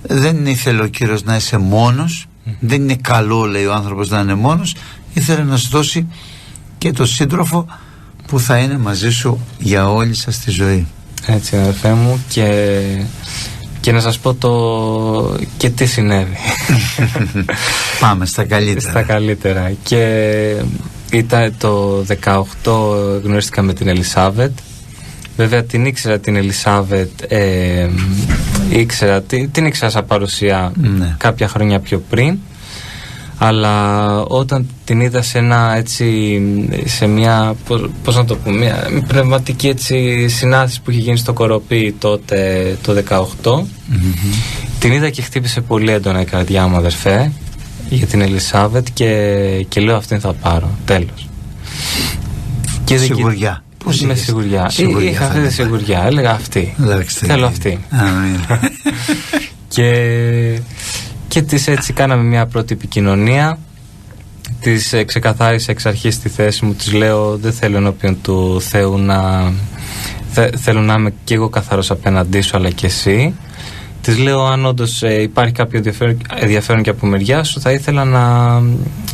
δεν ήθελε ο Κύριος να είσαι μόνος. Δεν είναι καλό, λέει ο άνθρωπος, να είναι μόνος. Ήθελε να σου δώσει και το σύντροφο που θα είναι μαζί σου για όλη σας τη ζωή. Έτσι, αδερφέ μου, και να σας πω και τι συνέβη. Πάμε στα καλύτερα. Στα καλύτερα. Και ήταν το 18, γνωρίστηκα με την Ελισάβετ. Βέβαια την ήξερα την Ελισάβετ, την ήξερα σαν παρουσία κάποια χρόνια πιο πριν, αλλά όταν την είδα σε μια, πώς να το πω, μια πνευματική έτσι συνάντηση που είχε γίνει στο Κοροπή τότε το 18, την είδα και χτύπησε πολύ έντονα η καρδιά μου, αδερφέ, για την Ελισάβετ, και λέω αυτήν θα πάρω, τέλος. Και σιγουριά. Με σιγουριά. Είχα αυτή τη σιγουριά. Έλεγα αυτή. Θέλω αυτή. Και της έτσι κάναμε μια πρώτη επικοινωνία. Της ξεκαθάρισα εξ αρχής τη θέση μου. Της λέω, δεν θέλω ενώπιον του Θεού θέλω να είμαι και εγώ καθαρός απέναντί σου, αλλά και εσύ. Της λέω, αν όντως υπάρχει κάποιο ενδιαφέρον και από μεριά σου, θα ήθελα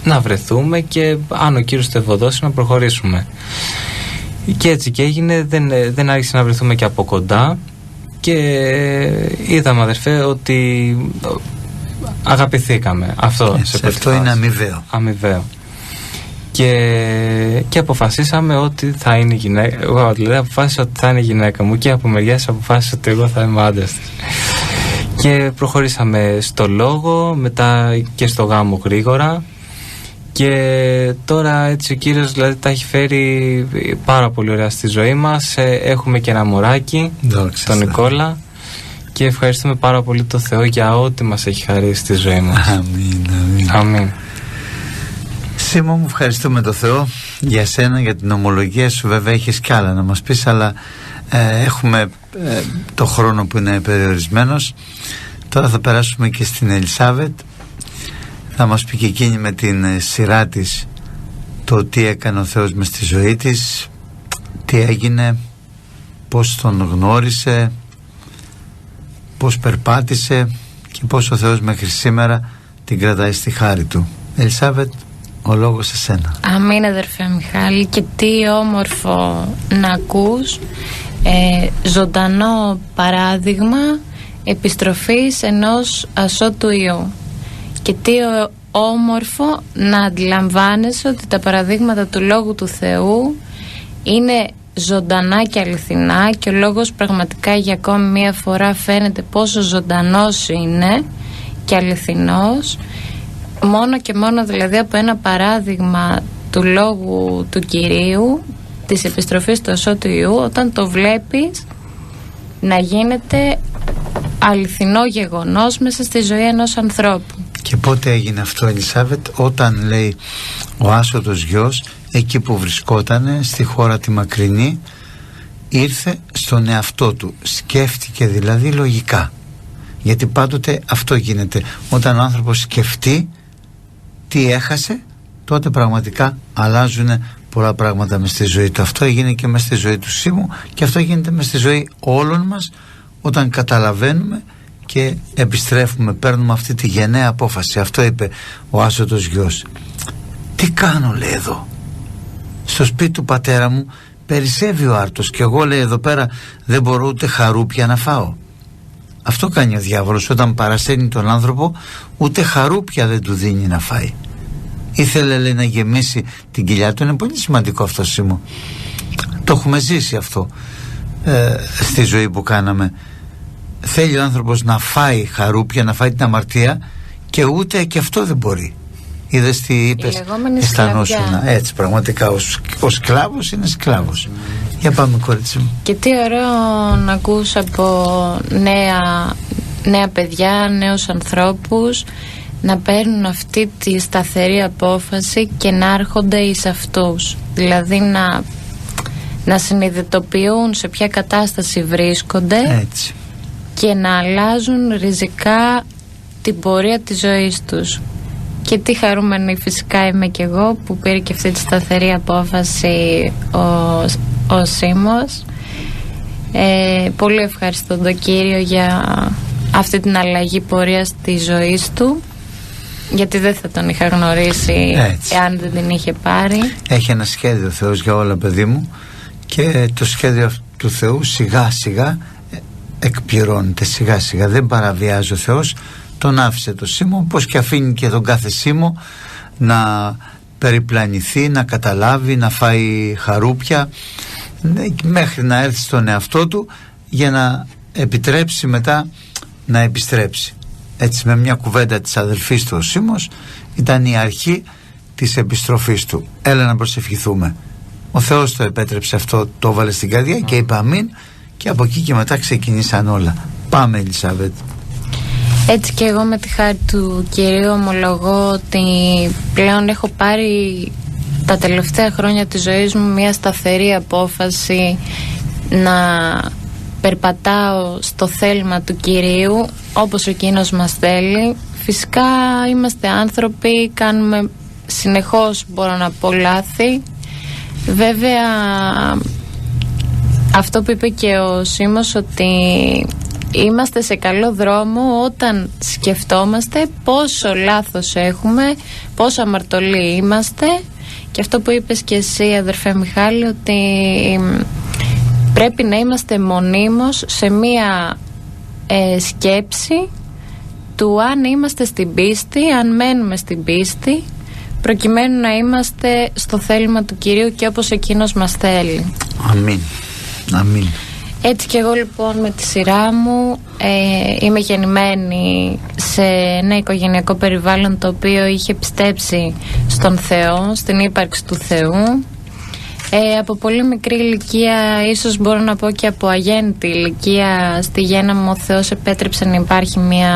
να βρεθούμε, και αν ο Κύριος το ευωδώσει, να προχωρήσουμε. Και έτσι και έγινε. Δεν άρχισε να βρεθούμε και από κοντά, και είδαμε, αδερφέ, ότι αγαπηθήκαμε. Αυτό είναι αμοιβαίο. Και αποφασίσαμε ότι θα είναι γυναίκα. Εγώ δηλαδή αποφάσισα ότι θα είναι γυναίκα μου, και από μεριάς αποφάσισα ότι εγώ θα είμαι άντρας της. Και προχωρήσαμε στο λόγο, μετά και στο γάμο γρήγορα. Και τώρα έτσι ο Κύριος δηλαδή τα έχει φέρει πάρα πολύ ωραία στη ζωή μας. Έχουμε και ένα μωράκι, τον Νικόλα, και ευχαριστούμε πάρα πολύ τον Θεό για ό,τι μας έχει χαρίσει στη ζωή μας. Αμήν. Σίμω μου, ευχαριστούμε τον Θεό για σένα, για την ομολογία σου. Βέβαια έχεις κι άλλα να μας πεις, αλλά έχουμε το χρόνο που είναι περιορισμένος. Τώρα θα περάσουμε και στην Ελισάβετ. Θα μας πει και εκείνη με την σειρά της το τι έκανε ο Θεός μες στη ζωή της, τι έγινε, πώς τον γνώρισε, πώς περπάτησε και πώς ο Θεός μέχρι σήμερα την κρατάει στη χάρη του. Ελισάβετ, ο λόγος σε σένα. Αμήν, αδερφέ Μιχάλη, και τι όμορφο να ακούς ζωντανό παράδειγμα επιστροφής ενός ασώτου Υιού. Και τι όμορφο να αντιλαμβάνεσαι ότι τα παραδείγματα του Λόγου του Θεού είναι ζωντανά και αληθινά, και ο Λόγος πραγματικά για ακόμη μία φορά φαίνεται πόσο ζωντανός είναι και αληθινός, μόνο και μόνο δηλαδή από ένα παράδειγμα του Λόγου του Κυρίου, της επιστροφής του Ασώτου Ιού, όταν το βλέπεις να γίνεται αληθινό γεγονός μέσα στη ζωή ενός ανθρώπου. Και πότε έγινε αυτό, Ελισάβετ? Όταν, λέει, ο άσωτος γιος, εκεί που βρισκότανε, στη χώρα τη μακρινή, ήρθε στον εαυτό του, σκέφτηκε δηλαδή λογικά. Γιατί πάντοτε αυτό γίνεται, όταν ο άνθρωπος σκεφτεί τι έχασε, τότε πραγματικά αλλάζουν πολλά πράγματα μες στη ζωή του. Αυτό έγινε και μες στη ζωή του Σίμου, και αυτό γίνεται μες στη ζωή όλων μας, όταν καταλαβαίνουμε και επιστρέφουμε, παίρνουμε αυτή τη γενναία απόφαση. Αυτό είπε ο άσωτος γιος. Τι κάνω, λέει, εδώ στο σπίτι του πατέρα μου περισσεύει ο άρτος, και εγώ, λέει, εδώ πέρα δεν μπορώ ούτε χαρούπια να φάω. Αυτό κάνει ο διάβολος όταν παρασένει τον άνθρωπο, ούτε χαρούπια δεν του δίνει να φάει. Ήθελε, λέει, να γεμίσει την κοιλιά του. Είναι πολύ σημαντικό αυτό, Σίμω. Το έχουμε ζήσει αυτό στη ζωή που κάναμε. Θέλει ο άνθρωπος να φάει χαρούπια, να φάει την αμαρτία, και ούτε και αυτό δεν μπορεί. Είδες τι είπες? Αισθανόσουν έτσι πραγματικά. Ο σκλάβος είναι σκλάβος. Για πάμε, κορίτσι μου. Και τι ωραίο να ακούς από νέα παιδιά, νέους ανθρώπους να παίρνουν αυτή τη σταθερή απόφαση και να έρχονται εις αυτούς. Δηλαδή να συνειδητοποιούν σε ποια κατάσταση βρίσκονται, έτσι, και να αλλάζουν ριζικά την πορεία της ζωής τους. Και τι χαρούμενη φυσικά είμαι και εγώ που πήρε και αυτή τη σταθερή απόφαση ο Σίμος. Πολύ ευχαριστώ τον Κύριο για αυτή την αλλαγή πορείας της ζωής του, γιατί δεν θα τον είχα γνωρίσει εάν δεν την είχε πάρει. Έχει ένα σχέδιο ο Θεός για όλα, παιδί μου, και το σχέδιο του Θεού σιγά σιγά εκπληρώνεται, σιγά σιγά. Δεν παραβιάζει ο Θεός. Τον άφησε το Σίμω, όπως και αφήνει και τον κάθε Σίμω να περιπλανηθεί, να καταλάβει, να φάει χαρούπια, μέχρι να έρθει στον εαυτό του, για να επιτρέψει μετά να επιστρέψει. Έτσι, με μια κουβέντα της αδελφής του, ο Σίμος ήταν η αρχή της επιστροφής του. Έλα να προσευχηθούμε. Ο Θεός το επέτρεψε αυτό, το έβαλε στην καρδιά και είπε αμήν, και από εκεί και μετά ξεκινήσαν όλα. Πάμε, Ελισάβετ. Έτσι και εγώ με τη χάρη του Κυρίου ομολογώ ότι πλέον έχω πάρει τα τελευταία χρόνια της ζωής μου μια σταθερή απόφαση να περπατάω στο θέλημα του Κυρίου όπως εκείνος μας θέλει. Φυσικά είμαστε άνθρωποι, κάνουμε συνεχώς, μπορώ να πω, λάθη. Βέβαια αυτό που είπε και ο Σίμος, ότι είμαστε σε καλό δρόμο όταν σκεφτόμαστε πόσο λάθος έχουμε, πόσο αμαρτωλοί είμαστε, και αυτό που είπες και εσύ, αδερφέ Μιχάλη, ότι πρέπει να είμαστε μονίμως σε μία σκέψη του αν είμαστε στην πίστη, αν μένουμε στην πίστη, προκειμένου να είμαστε στο θέλημα του Κυρίου και όπως εκείνος μας θέλει. Αμήν. Αμήν. Έτσι και εγώ λοιπόν με τη σειρά μου είμαι γεννημένη σε ένα οικογενειακό περιβάλλον το οποίο είχε πιστέψει στον Θεό, στην ύπαρξη του Θεού. Από πολύ μικρή ηλικία, ίσως μπορώ να πω και από αγέννητη ηλικία, στη γέννα μου ο Θεός επέτρεψε να υπάρχει μια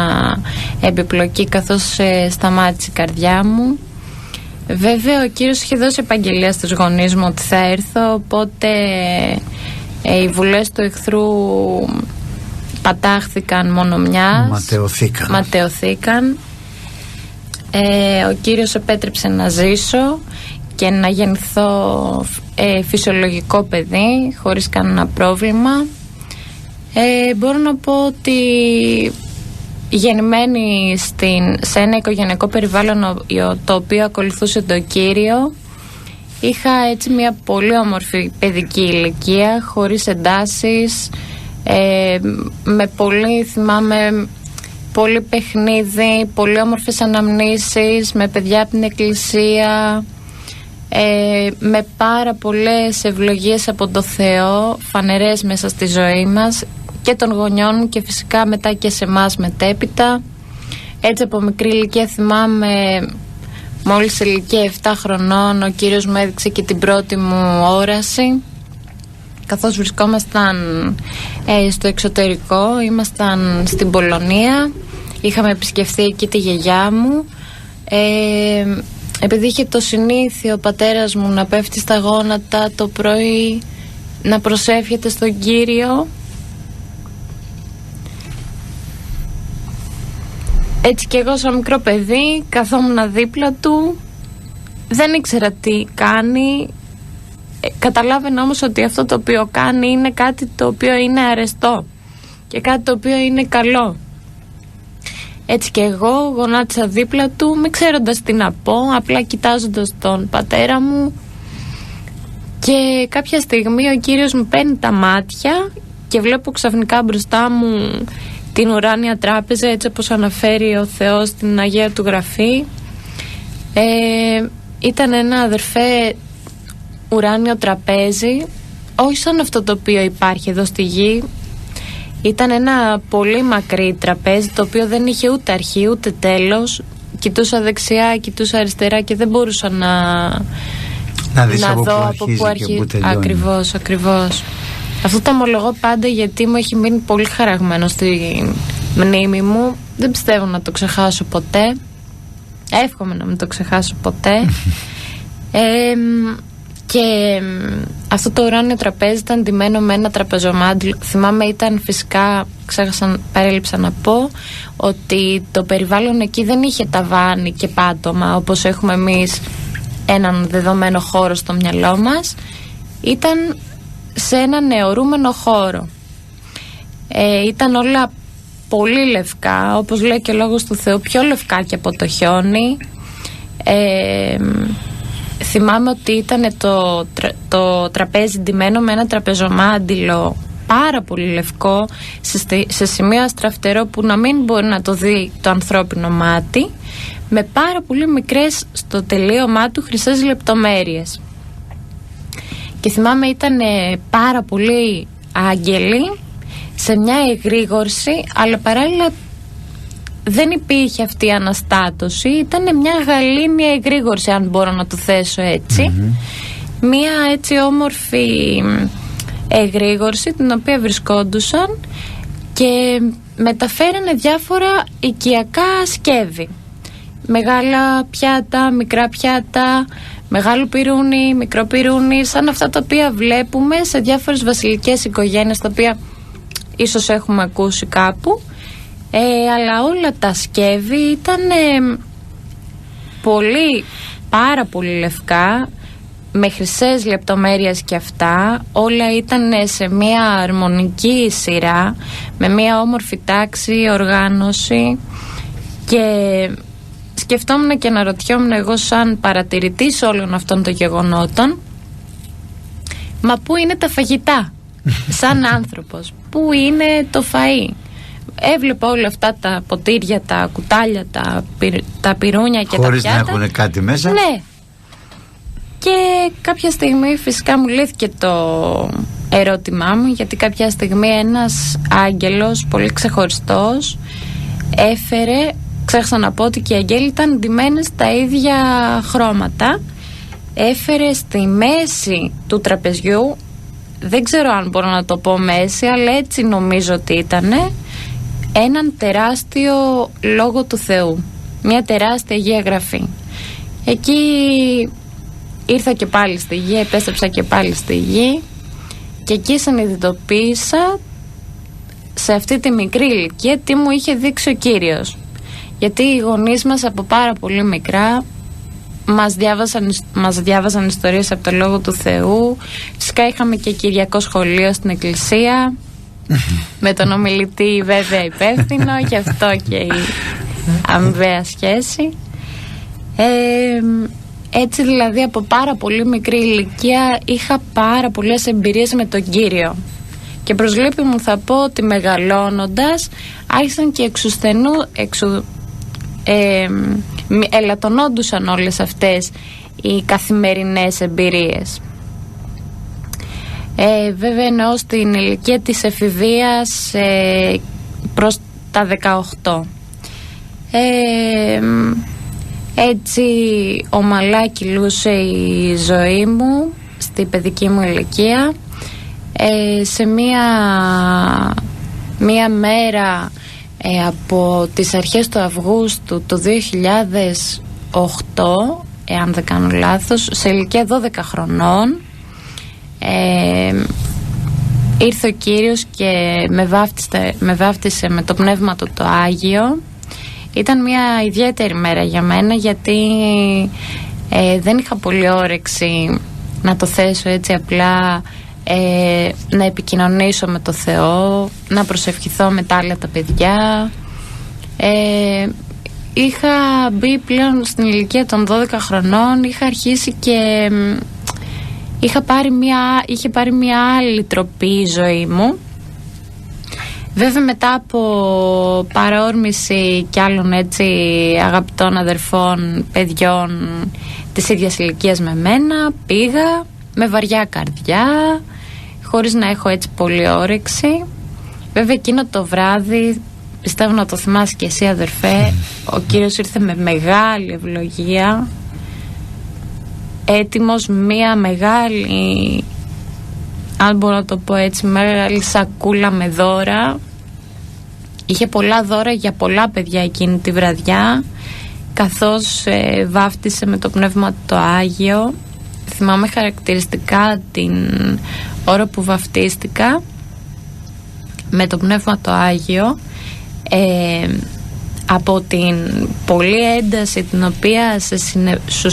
επιπλοκή καθώς σταμάτησε η καρδιά μου. Βέβαια ο Κύριος είχε δώσει επαγγελία στους γονείς μου ότι θα έρθω, οπότε οι βουλές του εχθρού πατάχθηκαν μόνο μιας, ματαιωθήκαν. Ο Κύριος επέτρεψε να ζήσω και να γεννηθώ φυσιολογικό παιδί χωρίς κανένα πρόβλημα. Μπορώ να πω ότι γεννημένη σε ένα οικογενειακό περιβάλλον το οποίο ακολουθούσε τον Κύριο, είχα έτσι μια πολύ όμορφη παιδική ηλικία, χωρίς εντάσεις, με πολύ, θυμάμαι, πολύ παιχνίδι, πολύ όμορφες αναμνήσεις, με παιδιά από την εκκλησία, με πάρα πολλές ευλογίες από το Θεό, φανερές μέσα στη ζωή μας και των γονιών μου και φυσικά μετά και σε εμάς μετέπειτα. Έτσι από μικρή ηλικία θυμάμαι Μόλις σε ηλικία 7 χρονών ο Κύριος μου έδειξε και την πρώτη μου όραση. Καθώς βρισκόμασταν στο εξωτερικό, ήμασταν στην Πολωνία, είχαμε επισκεφθεί εκεί τη γιαγιά μου. Επειδή είχε το συνήθειο ο πατέρας μου να πέφτει στα γόνατα το πρωί, να προσεύχεται στον Κύριο, έτσι και εγώ σαν μικρό παιδί καθόμουν δίπλα του, δεν ήξερα τι κάνει. Καταλάβαινα όμως ότι αυτό το οποίο κάνει είναι κάτι το οποίο είναι αρεστό και κάτι το οποίο είναι καλό. Έτσι και εγώ γονάτισα δίπλα του, μη ξέροντας τι να πω, απλά κοιτάζοντας τον πατέρα μου, και κάποια στιγμή ο Κύριος μου παίρνει τα μάτια και βλέπω ξαφνικά μπροστά μου την ουράνια τράπεζα, έτσι όπως αναφέρει ο Θεός στην Αγία του Γραφή. Ήταν ένα, αδερφέ, ουράνιο τραπέζι, όχι σαν αυτό το οποίο υπάρχει εδώ στη γη. Ήταν ένα πολύ μακρύ τραπέζι, το οποίο δεν είχε ούτε αρχή ούτε τέλος. Κοιτούσα δεξιά, κοιτούσα αριστερά και δεν μπορούσα να δω από πού αρχίζει. Ακριβώς. Αυτό το ομολογώ πάντα, γιατί μου έχει μείνει πολύ χαραγμένο στη μνήμη μου. Δεν πιστεύω να το ξεχάσω ποτέ. Εύχομαι να μην το ξεχάσω ποτέ. Και αυτό το ουράνιο τραπέζι ήταν ντυμένο με ένα τραπεζομάντιλο. Θυμάμαι, ήταν φυσικά, παρέλειψα να πω, ότι το περιβάλλον εκεί δεν είχε ταβάνι και πάτωμα όπως έχουμε εμείς έναν δεδομένο χώρο στο μυαλό μας. Ήταν σε έναν αιωρούμενο χώρο. Ήταν όλα πολύ λευκά, όπως λέει και ο λόγος του Θεού, πιο λευκά και από το χιόνι. Θυμάμαι ότι ήταν το τραπέζι ντυμένο με ένα τραπεζομάντιλο πάρα πολύ λευκό, σε σημείο αστραφτερό που να μην μπορεί να το δει το ανθρώπινο μάτι, με πάρα πολύ μικρές στο τελείωμά του χρυσές λεπτομέρειες. Και θυμάμαι ήταν πάρα πολλοί άγγελοι σε μια εγρήγορση, αλλά παράλληλα δεν υπήρχε αυτή η αναστάτωση. Ήταν μια γαλήνια εγρήγορση, αν μπορώ να το θέσω έτσι. Μια έτσι όμορφη εγρήγορση, την οποία βρισκόντουσαν και μεταφέρανε διάφορα οικιακά σκεύη. Μεγάλα πιάτα, μικρά πιάτα, μεγάλο πυρούνι, μικρό πυρούνι, σαν αυτά τα οποία βλέπουμε σε διάφορες βασιλικές οικογένειες, τα οποία ίσως έχουμε ακούσει κάπου. Αλλά όλα τα σκεύη ήταν πάρα πολύ λευκά, με χρυσές λεπτομέρειες και αυτά. Όλα ήταν σε μια αρμονική σειρά, με μια όμορφη τάξη, οργάνωση. Και σκεφτόμουν και αναρωτιόμουν εγώ, σαν παρατηρητής όλων αυτών των γεγονότων, μα πού είναι τα φαγητά σαν άνθρωπος, πού είναι το φαΐ. Έβλεπα όλα αυτά τα ποτήρια, τα κουτάλια, τα πυρούνια και χωρίς τα πιάτα. Χωρίς να έχουν κάτι μέσα. Ναι. Και κάποια στιγμή φυσικά μου λύθηκε το ερώτημά μου, γιατί κάποια στιγμή ένας άγγελος πολύ ξεχωριστός έφερε, ξέχασα να πω ότι και οι αγγέλοι ήταν ντυμένες τα ίδια χρώματα, έφερε στη μέση του τραπεζιού, δεν ξέρω αν μπορώ να το πω μέση, αλλά έτσι νομίζω ότι ήτανε, έναν τεράστιο λόγο του Θεού, μια τεράστια Αγία Γραφή. Εκεί ήρθα και πάλι στη γη, επέστρεψα και πάλι στη γη, και εκεί συνειδητοποίησα σε αυτή τη μικρή ηλικία τι μου είχε δείξει ο Κύριος. Γιατί οι γονείς μας από πάρα πολύ μικρά μας διάβαζαν ιστορίες από το Λόγο του Θεού. Φυσικά είχαμε και κυριακό σχολείο στην εκκλησία με τον ομιλητή βέβαια υπεύθυνο, και αυτό και η αμοιβαία σχέση. Έτσι δηλαδή από πάρα πολύ μικρή ηλικία είχα πάρα πολλές εμπειρίες με τον Κύριο, και προς λύπη μου θα πω ότι μεγαλώνοντας άρχισαν και ελαττωνόντουσαν όλες αυτές οι καθημερινές εμπειρίες. Βέβαια εννοώ στην ηλικία της εφηβείας προς τα 18. Έτσι ομαλά κυλούσε η ζωή μου στη παιδική μου ηλικία. Σε μία μέρα από τις αρχές του Αυγούστου του 2008, εάν δεν κάνω λάθος, σε ηλικία 12 χρονών, ήρθε ο Κύριος και με βάφτισε με το Πνεύμα του το Άγιο. Ήταν μια ιδιαίτερη μέρα για μένα, γιατί δεν είχα πολύ όρεξη, να το θέσω έτσι απλά, να επικοινωνήσω με το Θεό, να προσευχηθώ με τα άλλα τα παιδιά. Είχα μπει πλέον στην ηλικία των 12 χρονών, είχα αρχίσει και είχε πάρει μια άλλη τροπή η ζωή μου. Βέβαια, μετά από παρόρμηση κι άλλων έτσι αγαπητών αδερφών, παιδιών της ίδιας ηλικίας με μένα, πήγα με βαριά καρδιά, χωρίς να έχω έτσι πολύ όρεξη. Βέβαια, εκείνο το βράδυ, πιστεύω να το θυμάσαι και εσύ, αδερφέ, ο Κύριος ήρθε με μεγάλη ευλογία, έτοιμος μία μεγάλη, αν μπορώ να το πω έτσι, μεγάλη σακούλα με δώρα. Είχε πολλά δώρα για πολλά παιδιά εκείνη τη βραδιά, καθώς βάφτισε με το Πνεύμα το Άγιο. Θυμάμαι χαρακτηριστικά την ώρα που βαφτίστηκα με το Πνεύμα το Άγιο, από την πολλή ένταση την οποία σε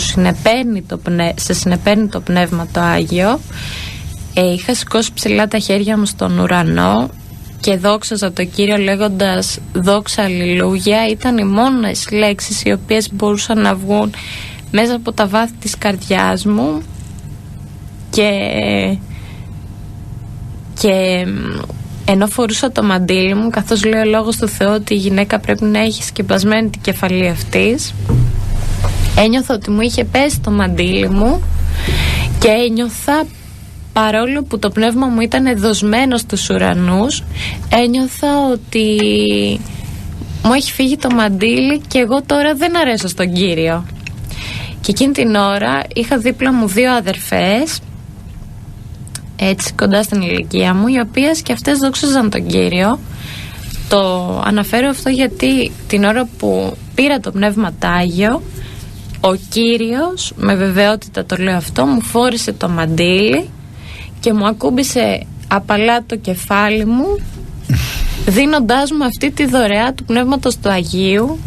συνεπέρνει το Πνεύμα το Άγιο, είχα σηκώσει ψηλά τα χέρια μου στον ουρανό και δόξαζα το Κύριο λέγοντας «Δόξα, αλληλούια». Ήταν οι μόνες λέξεις οι οποίες μπορούσαν να βγουν μέσα από τα βάθη της καρδιάς μου, και ενώ φορούσα το μαντίλι μου, καθώς λέει ο λόγος του Θεού ότι η γυναίκα πρέπει να έχει σκεπασμένη την κεφαλή αυτής, ένιωθα ότι μου είχε πέσει το μαντίλι μου και ένιωθα, παρόλο που το πνεύμα μου ήταν δοσμένο στους ουρανούς, ένιωθα ότι μου έχει φύγει το μαντίλι και εγώ τώρα δεν αρέσω στον Κύριο. Και εκείνη την ώρα είχα δίπλα μου δύο αδερφές, έτσι κοντά στην ηλικία μου, οι οποίες και αυτές δόξαζαν τον Κύριο. Το αναφέρω αυτό γιατί την ώρα που πήρα το Πνεύμα τ' Άγιο, ο Κύριος, με βεβαιότητα το λέω αυτό, μου φόρησε το μαντίλι και μου ακούμπησε απαλά το κεφάλι μου, δίνοντάς μου αυτή τη δωρεά του Πνεύματος του Αγίου.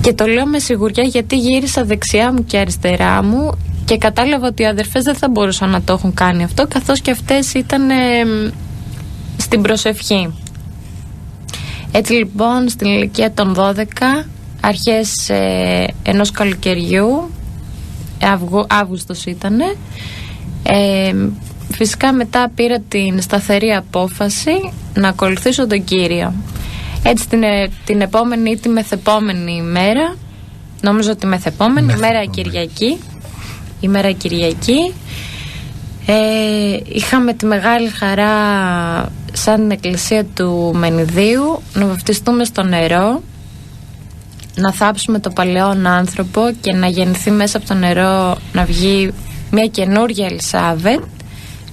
Και το λέω με σιγουριά γιατί γύρισα δεξιά μου και αριστερά μου και κατάλαβα ότι οι αδερφές δεν θα μπορούσαν να το έχουν κάνει αυτό, καθώς και αυτές ήταν στην προσευχή. Έτσι λοιπόν, στην ηλικία των 12, αρχές ενός καλοκαιριού, Αύγουστος ήτανε, φυσικά μετά πήρα την σταθερή απόφαση να ακολουθήσω τον Κύριο. Έτσι την επόμενη ή τη μεθεπόμενη ημέρα, νομίζω ότι μεθεπόμενη ημέρα Κυριακή, είχαμε τη μεγάλη χαρά σαν την εκκλησία του Μενιδίου να βαφτιστούμε στο νερό, να θάψουμε το παλαιόν άνθρωπο και να γεννηθεί μέσα από το νερό, να βγει μια καινούργια Ελισάβετ,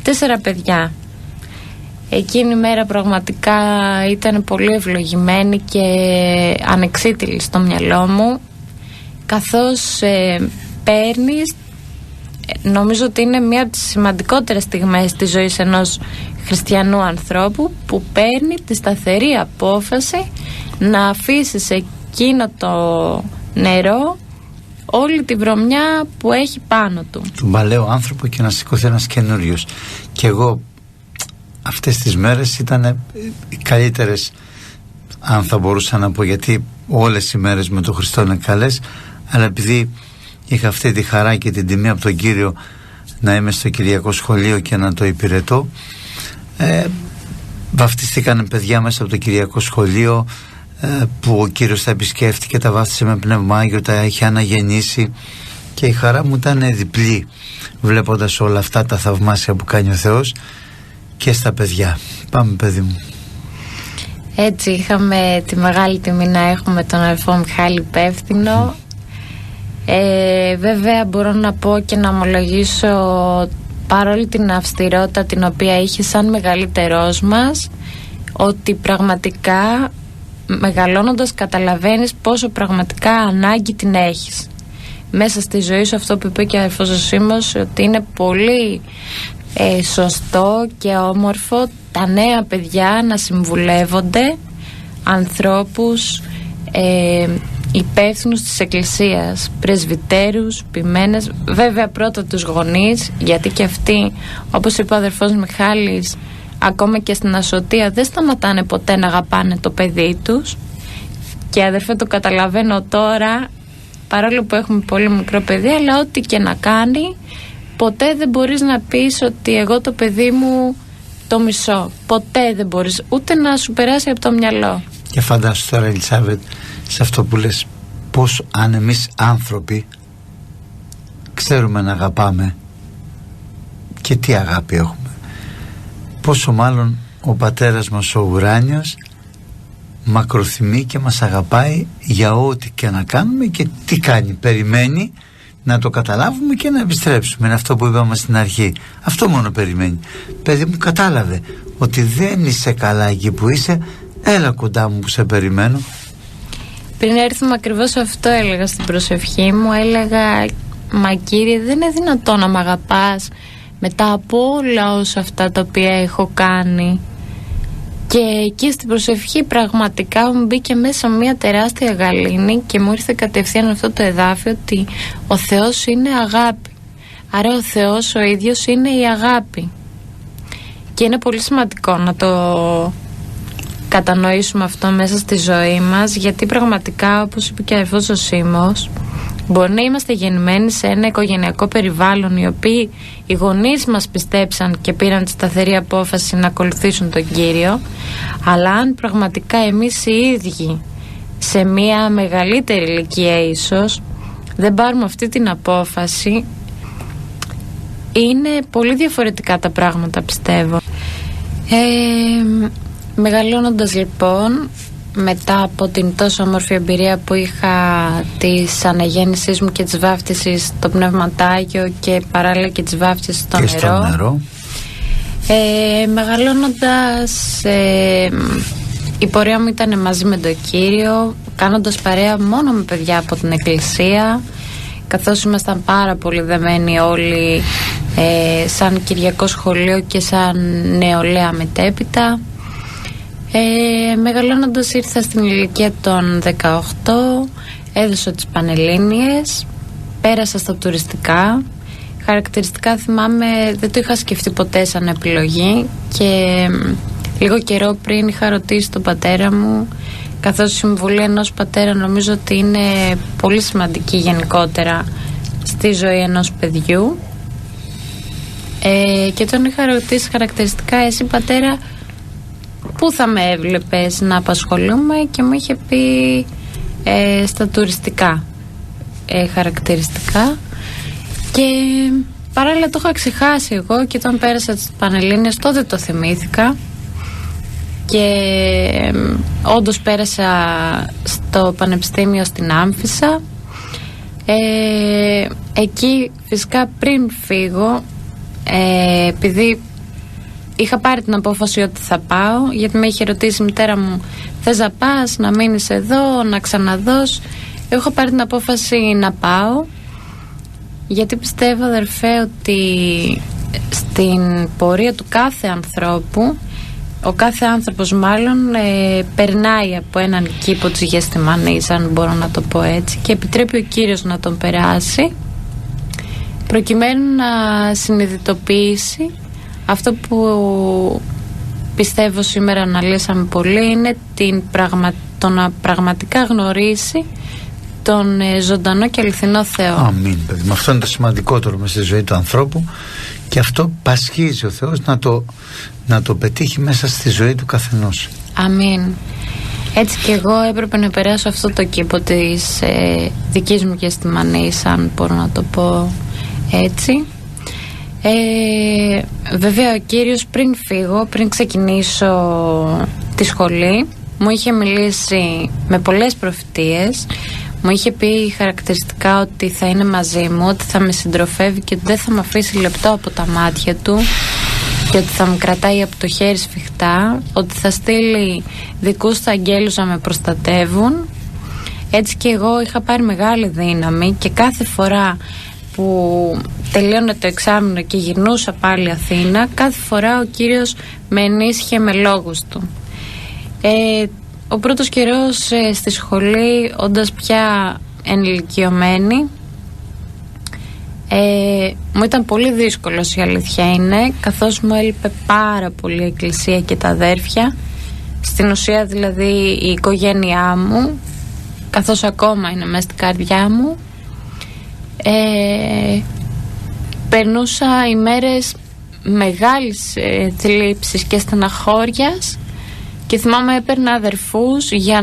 4 παιδιά. Εκείνη η μέρα πραγματικά ήταν πολύ ευλογημένη και ανεξίτηλη στο μυαλό μου, καθώς παίρνεις, νομίζω ότι είναι μία από τις σημαντικότερες στιγμές της ζωής ενός χριστιανού ανθρώπου, που παίρνει τη σταθερή απόφαση να αφήσει σε εκείνο το νερό όλη τη βρωμιά που έχει πάνω του, τον παλαιό άνθρωπο, και να σηκωθεί ένας καινούριος. Και εγώ αυτές τις μέρες ήταν οι καλύτερες, αν θα μπορούσα να πω, γιατί όλες οι μέρες με τον Χριστό είναι καλές, αλλά επειδή είχα αυτή τη χαρά και την τιμή από τον Κύριο να είμαι στο Κυριακό Σχολείο και να το υπηρετώ, βαφτιστήκαν παιδιά μέσα από το Κυριακό Σχολείο, που ο Κύριος τα επισκέφτηκε, τα βάφτισε με Πνεύμα Άγιο, τα είχε αναγεννήσει, και η χαρά μου ήταν διπλή βλέποντας όλα αυτά τα θαυμάσια που κάνει ο Θεός και στα παιδιά. Πάμε, παιδί μου. Έτσι, είχαμε τη μεγάλη τιμή να έχουμε τον αδελφό Μιχάλη υπεύθυνο. Βέβαια μπορώ να πω και να ομολογήσω, παρόλη την αυστηρότητα την οποία είχε σαν μεγαλύτερός μας, ότι πραγματικά μεγαλώνοντας καταλαβαίνεις πόσο πραγματικά ανάγκη την έχεις μέσα στη ζωή σου. Αυτό που είπε και ο αδερφός Ζωσίμος, ότι είναι πολύ σωστό και όμορφο τα νέα παιδιά να συμβουλεύονται ανθρώπους υπεύθυνους της Εκκλησίας, πρεσβυτέρους, ποιμένες, βέβαια πρώτα τους γονείς, γιατί και αυτοί, όπως είπε ο αδερφός Μιχάλης, ακόμα και στην ασωτεία δεν σταματάνε ποτέ να αγαπάνε το παιδί τους. Και αδερφέ, το καταλαβαίνω τώρα, παρόλο που έχουμε πολύ μικρό παιδί, αλλά ό,τι και να κάνει, ποτέ δεν μπορείς να πεις ότι εγώ το παιδί μου το μισώ. Ποτέ δεν μπορείς ούτε να σου περάσει από το μυαλό. Και φαντάσου τώρα, Ελισάβετ, σε αυτό που λες, πως αν εμείς άνθρωποι ξέρουμε να αγαπάμε, και τι αγάπη έχουμε, πόσο μάλλον ο πατέρας μας ο ουράνιος μακροθυμεί και μας αγαπάει για ό,τι και να κάνουμε. Και τι κάνει? Περιμένει να το καταλάβουμε και να επιστρέψουμε. Είναι αυτό που είπαμε στην αρχή. Αυτό μόνο περιμένει. Παιδί μου, κατάλαβε ότι δεν είσαι καλά εκεί που είσαι, έλα κοντά μου που σε περιμένω. Πριν έρθουμε ακριβώς αυτό έλεγα στην προσευχή μου. Έλεγα, μα Κύριε, δεν είναι δυνατόν να μ' αγαπάς μετά από όλα όσα αυτά τα οποία έχω κάνει. Και εκεί στην προσευχή πραγματικά μου μπήκε μέσα μια τεράστια γαλήνη και μου ήρθε κατευθείαν αυτό το εδάφιο, ότι ο Θεός είναι αγάπη. Άρα ο Θεός ο ίδιος είναι η αγάπη. Και είναι πολύ σημαντικό να το κατανοήσουμε αυτό μέσα στη ζωή μας, γιατί πραγματικά, όπως είπε και ο αδερφός Ζωσίμος, μπορεί να είμαστε γεννημένοι σε ένα οικογενειακό περιβάλλον, οι οποίοι οι γονείς μας πιστέψαν και πήραν τη σταθερή απόφαση να ακολουθήσουν τον Κύριο, αλλά αν πραγματικά εμείς οι ίδιοι σε μια μεγαλύτερη ηλικία ίσως δεν πάρουμε αυτή την απόφαση, είναι πολύ διαφορετικά τα πράγματα, πιστεύω. Μεγαλώνοντας λοιπόν, μετά από την τόσο όμορφη εμπειρία που είχα της αναγέννησής μου και της βάφτισης στο Πνευματάγιο και παράλληλα και της βάφτισης στο νερό, μεγαλώνοντας, η πορεία μου ήταν μαζί με τον Κύριο, κάνοντας παρέα μόνο με παιδιά από την Εκκλησία, καθώς ήμασταν πάρα πολύ δεμένοι όλοι σαν Κυριακό σχολείο και σαν νεολαία μετέπειτα. Μεγαλώνοντας ήρθα στην ηλικία των 18, έδωσα τις Πανελλήνιες, πέρασα στα τουριστικά. Χαρακτηριστικά θυμάμαι, δεν το είχα σκεφτεί ποτέ σαν επιλογή και λίγο καιρό πριν είχα ρωτήσει τον πατέρα μου, καθώς η συμβουλή ενός πατέρα νομίζω ότι είναι πολύ σημαντική γενικότερα στη ζωή ενός παιδιού, και τον είχα ρωτήσει χαρακτηριστικά, εσύ πατέρα πού θα με έβλεπες να απασχολούμαι, και μου είχε πει στα τουριστικά χαρακτηριστικά, και παράλληλα το είχα ξεχάσει εγώ, και όταν πέρασα τις Πανελλήνιες τότε το θυμήθηκα και όντως πέρασα στο Πανεπιστήμιο στην Άμφισσα. Εκεί φυσικά πριν φύγω, επειδή είχα πάρει την απόφαση ότι θα πάω, γιατί με είχε ρωτήσει η μητέρα μου, θες να πας, να μείνεις εδώ, να ξαναδώς? Εγώ είχα πάρει την απόφαση να πάω, γιατί πιστεύω, αδερφέ, ότι στην πορεία του κάθε ανθρώπου, ο κάθε άνθρωπος μάλλον περνάει από έναν κήπο της Γεστημανής, αν μπορώ να το πω έτσι, και επιτρέπει ο Κύριος να τον περάσει, προκειμένου να συνειδητοποιήσει αυτό που πιστεύω σήμερα αναλύσαμε πολύ, είναι το να πραγματικά γνωρίσει τον ζωντανό και αληθινό Θεό. Αμήν, παιδί. Αυτό είναι το σημαντικότερο μες στη ζωή του ανθρώπου, και αυτό πασχίζει ο Θεός να το πετύχει μέσα στη ζωή του καθενός. Αμήν. Έτσι και εγώ έπρεπε να περάσω αυτό το κήπο της δικής μου Γεστημανής, αν μπορώ να το πω έτσι. Βέβαια ο Κύριος πριν φύγω, πριν ξεκινήσω τη σχολή, μου είχε μιλήσει με πολλές προφητείες, Μου είχε πει χαρακτηριστικά ότι θα είναι μαζί μου, ότι θα με συντροφεύει και ότι δεν θα με αφήσει λεπτό από τα μάτια του και ότι θα με κρατάει από το χέρι σφιχτά, ότι θα στείλει δικούς του αγγέλους να με προστατεύουν. Έτσι και εγώ είχα πάρει μεγάλη δύναμη και κάθε φορά που τελείωνε το εξάμηνο και γυρνούσα πάλι Αθήνα, κάθε φορά ο Κύριος με ενίσχυε με λόγους του. Ο πρώτος καιρός στη σχολή, όντας πια ενηλικιωμένη, μου ήταν πολύ δύσκολος, η αλήθεια είναι, καθώς μου έλειπε πάρα πολύ η εκκλησία και τα αδέρφια, στην ουσία δηλαδή η οικογένειά μου, καθώς ακόμα είναι μέσα στην καρδιά μου. Περνούσα ημέρες μεγάλης θλίψης και στεναχώριας και θυμάμαι έπαιρνα αδερφούς για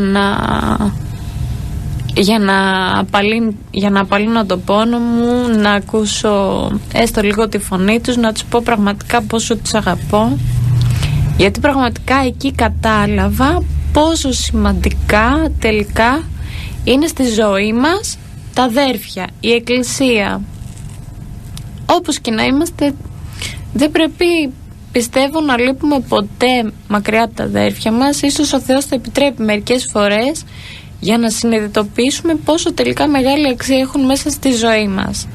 να απαλύνω τον πόνο μου, να ακούσω έστω λίγο τη φωνή τους, να τους πω πραγματικά πόσο τους αγαπώ, γιατί πραγματικά εκεί κατάλαβα πόσο σημαντικά τελικά είναι στη ζωή μας τα αδέρφια, η εκκλησία. Όπως και να είμαστε, δεν πρέπει, πιστεύω, να λείπουμε ποτέ μακριά από τα αδέρφια μας. Ίσως ο Θεός το επιτρέπει μερικές φορές για να συνειδητοποιήσουμε πόσο τελικά μεγάλη αξία έχουν μέσα στη ζωή μας.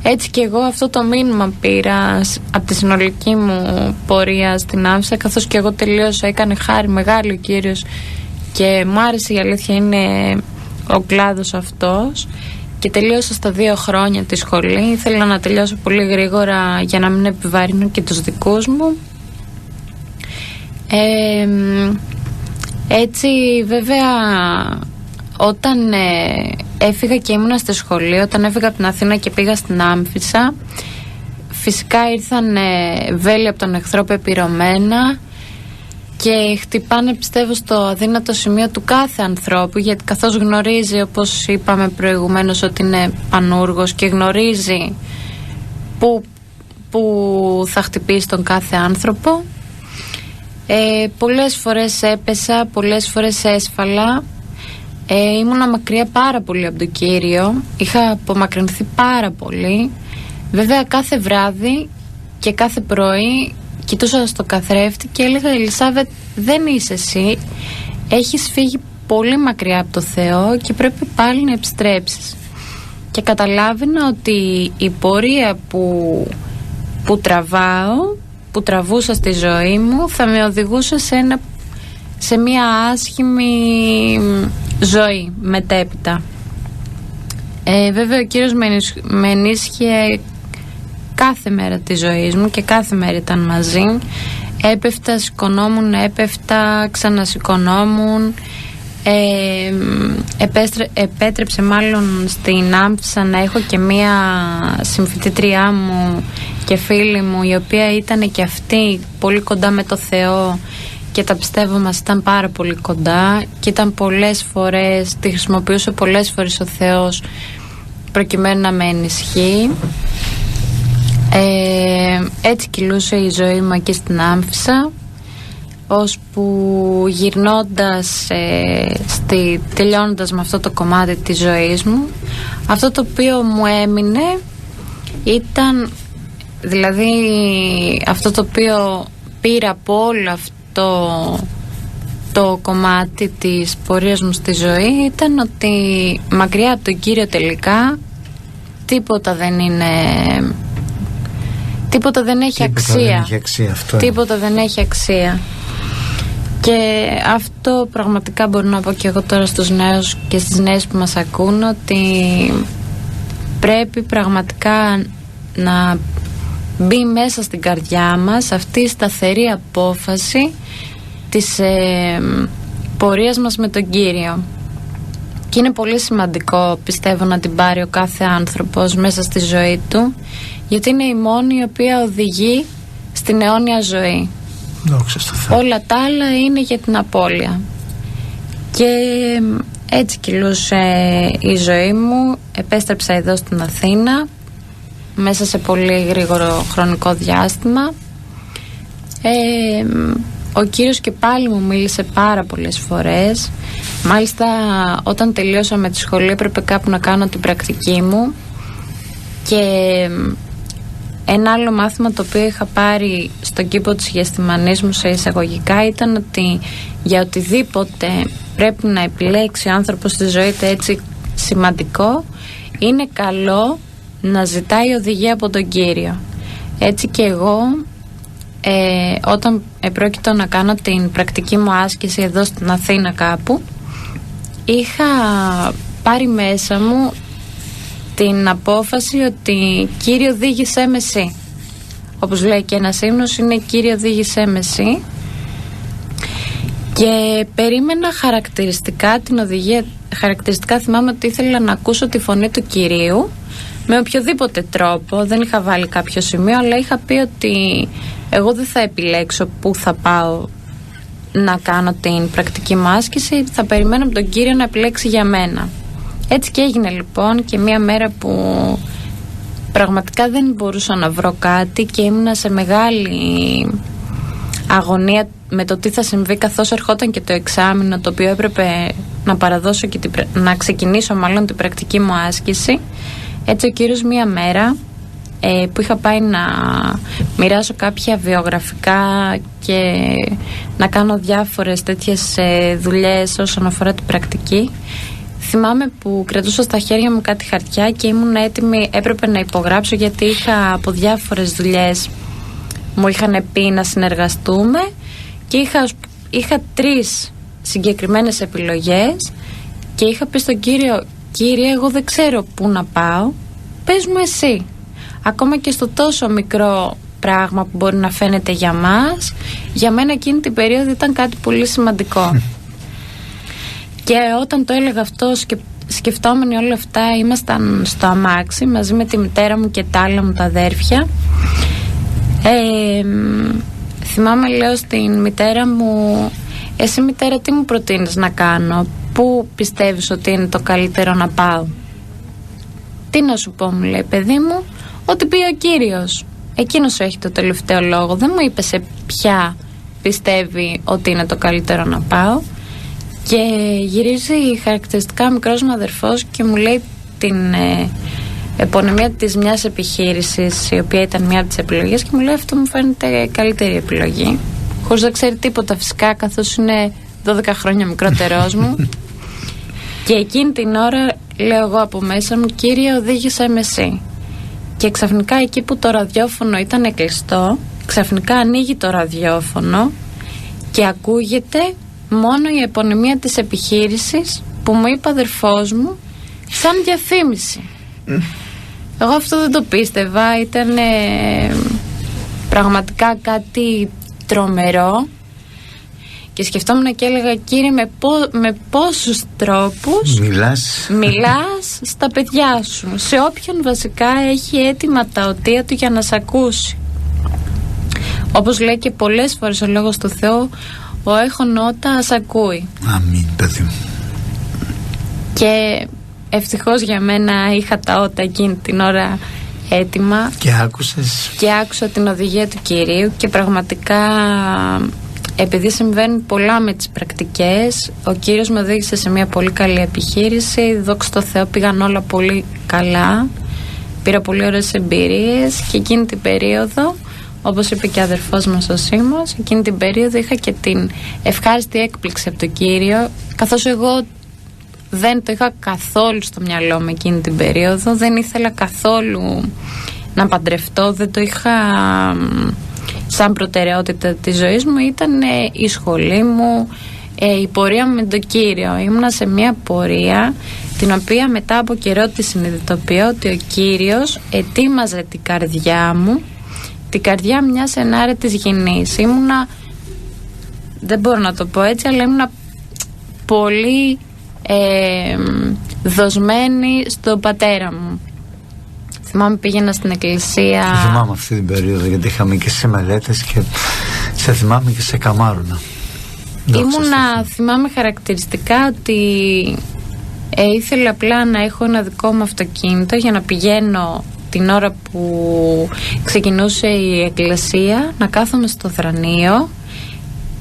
Έτσι και εγώ αυτό το μήνυμα πήρα από τη συνολική μου πορεία στην Άμφισσα, καθώς και εγώ τελείωσα, έκανε χάρη μεγάλη ο Κύριος και μου άρεσε, η αλήθεια είναι, ο κλάδος αυτός, και τελείωσα στα 2 χρόνια τη σχολή. Ήθελα να τελειώσω πολύ γρήγορα για να μην επιβαρύνω και τους δικούς μου. Έτσι βέβαια όταν έφυγα και ήμουνα στη σχολή, όταν έφυγα από την Αθήνα και πήγα στην Άμφισσα, φυσικά ήρθαν βέλη από τον εχθρό πεπειρωμένα και χτυπάνε, πιστεύω, στο αδύνατο σημείο του κάθε ανθρώπου, γιατί καθώς γνωρίζει, όπως είπαμε προηγουμένως, ότι είναι πανούργος και γνωρίζει που θα χτυπήσει τον κάθε άνθρωπο. Πολλές φορές έπεσα, πολλές φορές έσφαλα, ήμουνα μακριά πάρα πολύ από τον Κύριο, είχα απομακρυνθεί πάρα πολύ. Βέβαια κάθε βράδυ και κάθε πρωί κοιτούσα στο καθρέφτη και έλεγα, Ελισάβετ, δεν είσαι εσύ, έχεις φύγει πολύ μακριά από το Θεό και πρέπει πάλι να επιστρέψεις. Και καταλάβαινα ότι η πορεία που τραβούσα στη ζωή μου θα με οδηγούσε σε μια άσχημη ζωή μετέπειτα. Βέβαια ο Κύριος με ενίσχυε κάθε μέρα της ζωής μου και κάθε μέρα ήταν μαζί. Έπεφτα, σηκωνόμουν, έπεφτα, ξανασηκωνόμουν. Επέτρεψε μάλλον στην Άμφισσα να έχω και μία συμφοιτήτριά μου και φίλη μου, η οποία ήταν και αυτή πολύ κοντά με το Θεό και τα πιστεύω μας ήταν πάρα πολύ κοντά και ήταν πολλές φορές, τη χρησιμοποιούσε πολλές φορές ο Θεός προκειμένου να με ενισχύει. Έτσι κυλούσε η ζωή μου εκεί στην Άμφισσα, ώσπου γυρνώντας, τελειώνοντας με αυτό το κομμάτι της ζωής μου, αυτό το οποίο μου έμεινε ήταν, δηλαδή αυτό το οποίο πήρα από όλο αυτό το κομμάτι της πορείας μου στη ζωή, ήταν ότι μακριά από τον Κύριο τελικά τίποτα δεν είναι, τίποτα δεν έχει αξία. Τίποτα δεν έχει αξία. Και αυτό πραγματικά μπορώ να πω και εγώ τώρα στους νέους και στις νέες που μας ακούν, ότι πρέπει πραγματικά να μπει μέσα στην καρδιά μας αυτή η σταθερή απόφαση της πορείας μας με τον Κύριο. Και είναι πολύ σημαντικό, πιστεύω, να την πάρει ο κάθε άνθρωπος μέσα στη ζωή του, γιατί είναι η μόνη η οποία οδηγεί στην αιώνια ζωή. Όλα τα άλλα είναι για την απώλεια. Και έτσι κυλούσε η ζωή μου. Επέστρεψα εδώ στην Αθήνα μέσα σε πολύ γρήγορο χρονικό διάστημα. ο Κύριος και πάλι μου μίλησε πάρα πολλές φορές. Μάλιστα όταν τελείωσα με τη σχολή έπρεπε κάπου να κάνω την πρακτική μου, και ένα άλλο μάθημα το οποίο είχα πάρει στον κήπο της Γεστημανής μου σε εισαγωγικά ήταν ότι για οτιδήποτε πρέπει να επιλέξει ο άνθρωπος στη ζωή του έτσι σημαντικό, είναι καλό να ζητάει οδηγία από τον Κύριο. Έτσι και εγώ όταν επρόκειτο να κάνω την πρακτική μου άσκηση εδώ στην Αθήνα κάπου, είχα πάρει μέσα μου την απόφαση ότι Κύριε οδήγησέ με εσύ. Όπως λέει και ένας ύμνος, είναι Κύριε οδήγησέ με εσύ. Και περίμενα χαρακτηριστικά την οδηγία. Χαρακτηριστικά θυμάμαι ότι ήθελα να ακούσω τη φωνή του Κυρίου με οποιοδήποτε τρόπο. Δεν είχα βάλει κάποιο σημείο, αλλά είχα πει ότι εγώ δεν θα επιλέξω πού θα πάω να κάνω την πρακτική μου άσκηση, θα περιμένω από τον Κύριο να επιλέξει για μένα. Έτσι και έγινε λοιπόν, και μια μέρα που πραγματικά δεν μπορούσα να βρω κάτι και ήμουνα σε μεγάλη αγωνία με το τι θα συμβεί, καθώς ερχόταν και το εξάμηνο το οποίο έπρεπε να παραδώσω και να ξεκινήσω μάλλον την πρακτική μου άσκηση. Έτσι ο Κύριος μια μέρα που είχα πάει να μοιράσω κάποια βιογραφικά και να κάνω διάφορες τέτοιες δουλειές όσον αφορά την πρακτική, θυμάμαι που κρατούσα στα χέρια μου κάτι χαρτιά και ήμουν έτοιμη, έπρεπε να υπογράψω, γιατί είχα από διάφορες δουλειές μου είχαν πει να συνεργαστούμε και είχα 3 συγκεκριμένες επιλογές και είχα πει στον Κύριο, Κύριε, εγώ δεν ξέρω πού να πάω, πες μου εσύ. Ακόμα και στο τόσο μικρό πράγμα που μπορεί να φαίνεται για μας, για μένα εκείνη την περίοδο ήταν κάτι πολύ σημαντικό. Και όταν το έλεγα αυτό, σκεφτόμενοι όλα αυτά, ήμασταν στο αμάξι μαζί με τη μητέρα μου και τα άλλα μου τα αδέρφια. Θυμάμαι, λέω στην μητέρα μου, εσύ μητέρα τι μου προτείνεις να κάνω, πού πιστεύεις ότι είναι το καλύτερο να πάω? Τι να σου πω, μου λέει, παιδί μου, ό,τι πει ο Κύριος, εκείνος έχει το τελευταίο λόγο, δεν μου είπε σε ποια πιστεύει ότι είναι το καλύτερο να πάω. Και γυρίζει χαρακτηριστικά μικρός μου αδερφός και μου λέει την επωνυμία της μιας επιχείρησης, η οποία ήταν μια από τις επιλογές, και μου λέει αυτό μου φαίνεται καλύτερη επιλογή, χωρίς να ξέρει τίποτα φυσικά, καθώς είναι 12 χρόνια μικρότερός μου. Και εκείνη την ώρα λέω εγώ από μέσα μου, Κύριε οδήγησέ με εσύ. Και ξαφνικά εκεί που το ραδιόφωνο ήταν κλειστό, ξαφνικά ανοίγει το ραδιόφωνο και ακούγεται μόνο η επωνυμία της επιχείρησης που μου είπε αδερφός μου σαν διαφήμιση. Εγώ αυτό δεν το πίστευα, ήταν πραγματικά κάτι τρομερό και σκεφτόμουν και έλεγα, Κύριε, με πόσους τρόπους μιλάς στα παιδιά σου, σε όποιον βασικά έχει έτοιμα τα οτεία του για να σε ακούσει. Όπως λέει και πολλές φορές ο Λόγος του Θεού, ο έχων ότα ας ακούει. Αμήν, παιδί μου. Και ευτυχώς για μένα είχα τα ότα εκείνη την ώρα έτοιμα. Και άκουσες. Και άκουσα την οδηγία του Κυρίου και πραγματικά, επειδή συμβαίνουν πολλά με τις πρακτικές, ο Κύριος με οδήγησε σε μια πολύ καλή επιχείρηση. Δόξα τω Θεώ, πήγαν όλα πολύ καλά. Πήρα πολύ ωραίες εμπειρίες και εκείνη την περίοδο, όπως είπε και ο αδερφός μας ο Σίμος, εκείνη την περίοδο είχα και την ευχάριστη έκπληξη από τον Κύριο, καθώς εγώ δεν το είχα καθόλου στο μυαλό μου εκείνη την περίοδο, δεν ήθελα καθόλου να παντρευτώ, δεν το είχα σαν προτεραιότητα της ζωής μου, ήταν η σχολή μου, η πορεία μου με τον Κύριο. Ήμουνα σε μια πορεία την οποία μετά από καιρό τη συνειδητοποιώ ότι ο Κύριος ετοίμαζε την καρδιά μου, την καρδιά μιας ενάρετης γυνής. Ήμουνα, δεν μπορώ να το πω έτσι, αλλά ήμουνα πολύ δοσμένη στον πατέρα μου. Θυμάμαι πήγαινα στην εκκλησία. Θυμάμαι αυτή την περίοδο, γιατί είχαμε και σε μελέτες και σε θυμάμαι και σε καμάρωνα. Ήμουνα, θυμάμαι χαρακτηριστικά ότι ήθελα απλά να έχω ένα δικό μου αυτοκίνητο για να πηγαίνω την ώρα που ξεκινούσε η εκκλησία, να κάθομαι στο θρανείο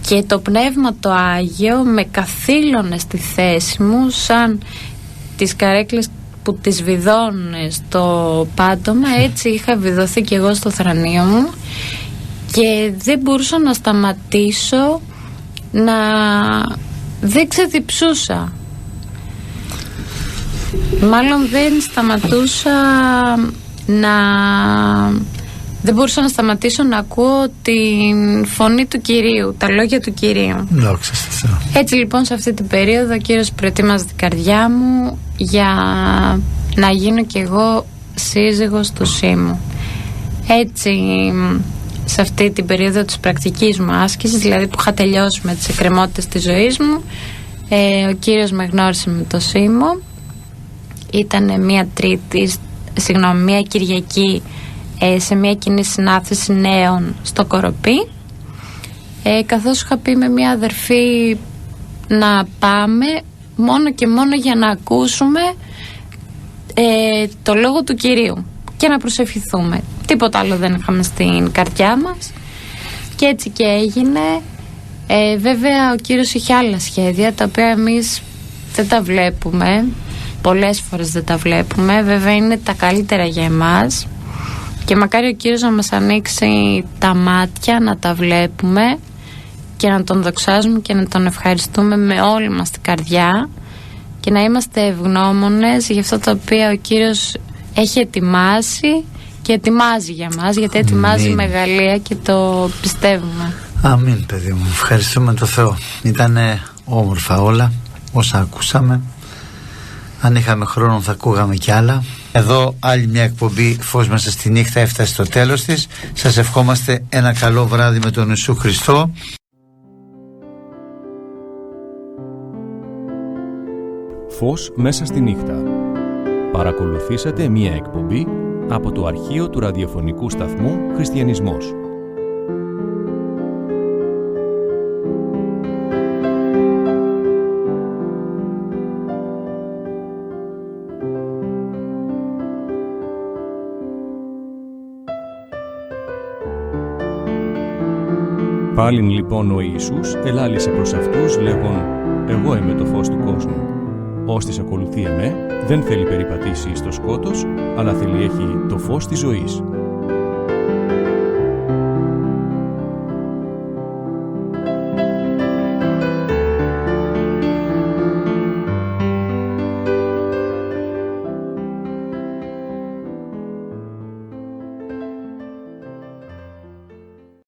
και το Πνεύμα το Άγιο με καθήλωνε στη θέση μου σαν τις καρέκλες που τις βιδώνουν στο πάτωμα, έτσι είχα βιδωθεί και εγώ στο θρανίο μου και δεν μπορούσα να σταματήσω δεν ξεδιψούσα. Μάλλον δεν μπορούσα να σταματήσω να ακούω την φωνή του Κυρίου, τα λόγια του Κυρίου. Έτσι λοιπόν σε αυτή την περίοδο ο Κύριος προετοίμαζε την καρδιά μου για να γίνω κι εγώ σύζυγος του Σήμου. Έτσι σε αυτή την περίοδο της πρακτικής μου άσκησης, δηλαδή που είχα τελειώσει με τις εκκρεμότητες της ζωής μου, ο Κύριος με γνώρισε με το Σήμο. Ήταν μια Κυριακή σε μια κοινή συνάθεση νέων στο Κοροπή, καθώς είχα πει με μια αδερφή να πάμε μόνο και μόνο για να ακούσουμε το λόγο του Κυρίου και να προσευχηθούμε. Τίποτα άλλο δεν είχαμε στην καρδιά μας και έτσι και έγινε. Βέβαια ο Κύριος είχε άλλα σχέδια τα οποία εμείς δεν τα βλέπουμε, πολλές φορές δεν τα βλέπουμε. Βέβαια είναι τα καλύτερα για εμάς και μακάρι ο Κύριος να μας ανοίξει τα μάτια να τα βλέπουμε και να τον δοξάζουμε και να τον ευχαριστούμε με όλη μας την καρδιά και να είμαστε ευγνώμονες για αυτά τα οποία ο Κύριος έχει ετοιμάσει και ετοιμάζει για μας, γιατί ετοιμάζει μεγαλεία και το πιστεύουμε. Αμήν, παιδί μου, ευχαριστούμε τον Θεό. Ήτανε όμορφα όλα όσα ακούσαμε. Αν είχαμε χρόνο θα ακούγαμε κι άλλα. Εδώ άλλη μια εκπομπή Φως μέσα στη νύχτα έφτασε στο τέλος της. Σας ευχόμαστε ένα καλό βράδυ με τον Ιησού Χριστό. Φως μέσα στη νύχτα. Παρακολουθήσατε μια εκπομπή από το αρχείο του ραδιοφωνικού σταθμού Χριστιανισμός. Πάλιν λοιπόν ο Ιησούς ελάλησε προς αυτούς λέγον «Εγώ είμαι το φως του κόσμου. Όστις ακολουθεί εμέ, δεν θέλει περιπατήσει στο σκότος, αλλά θέλει έχει το φως της ζωής».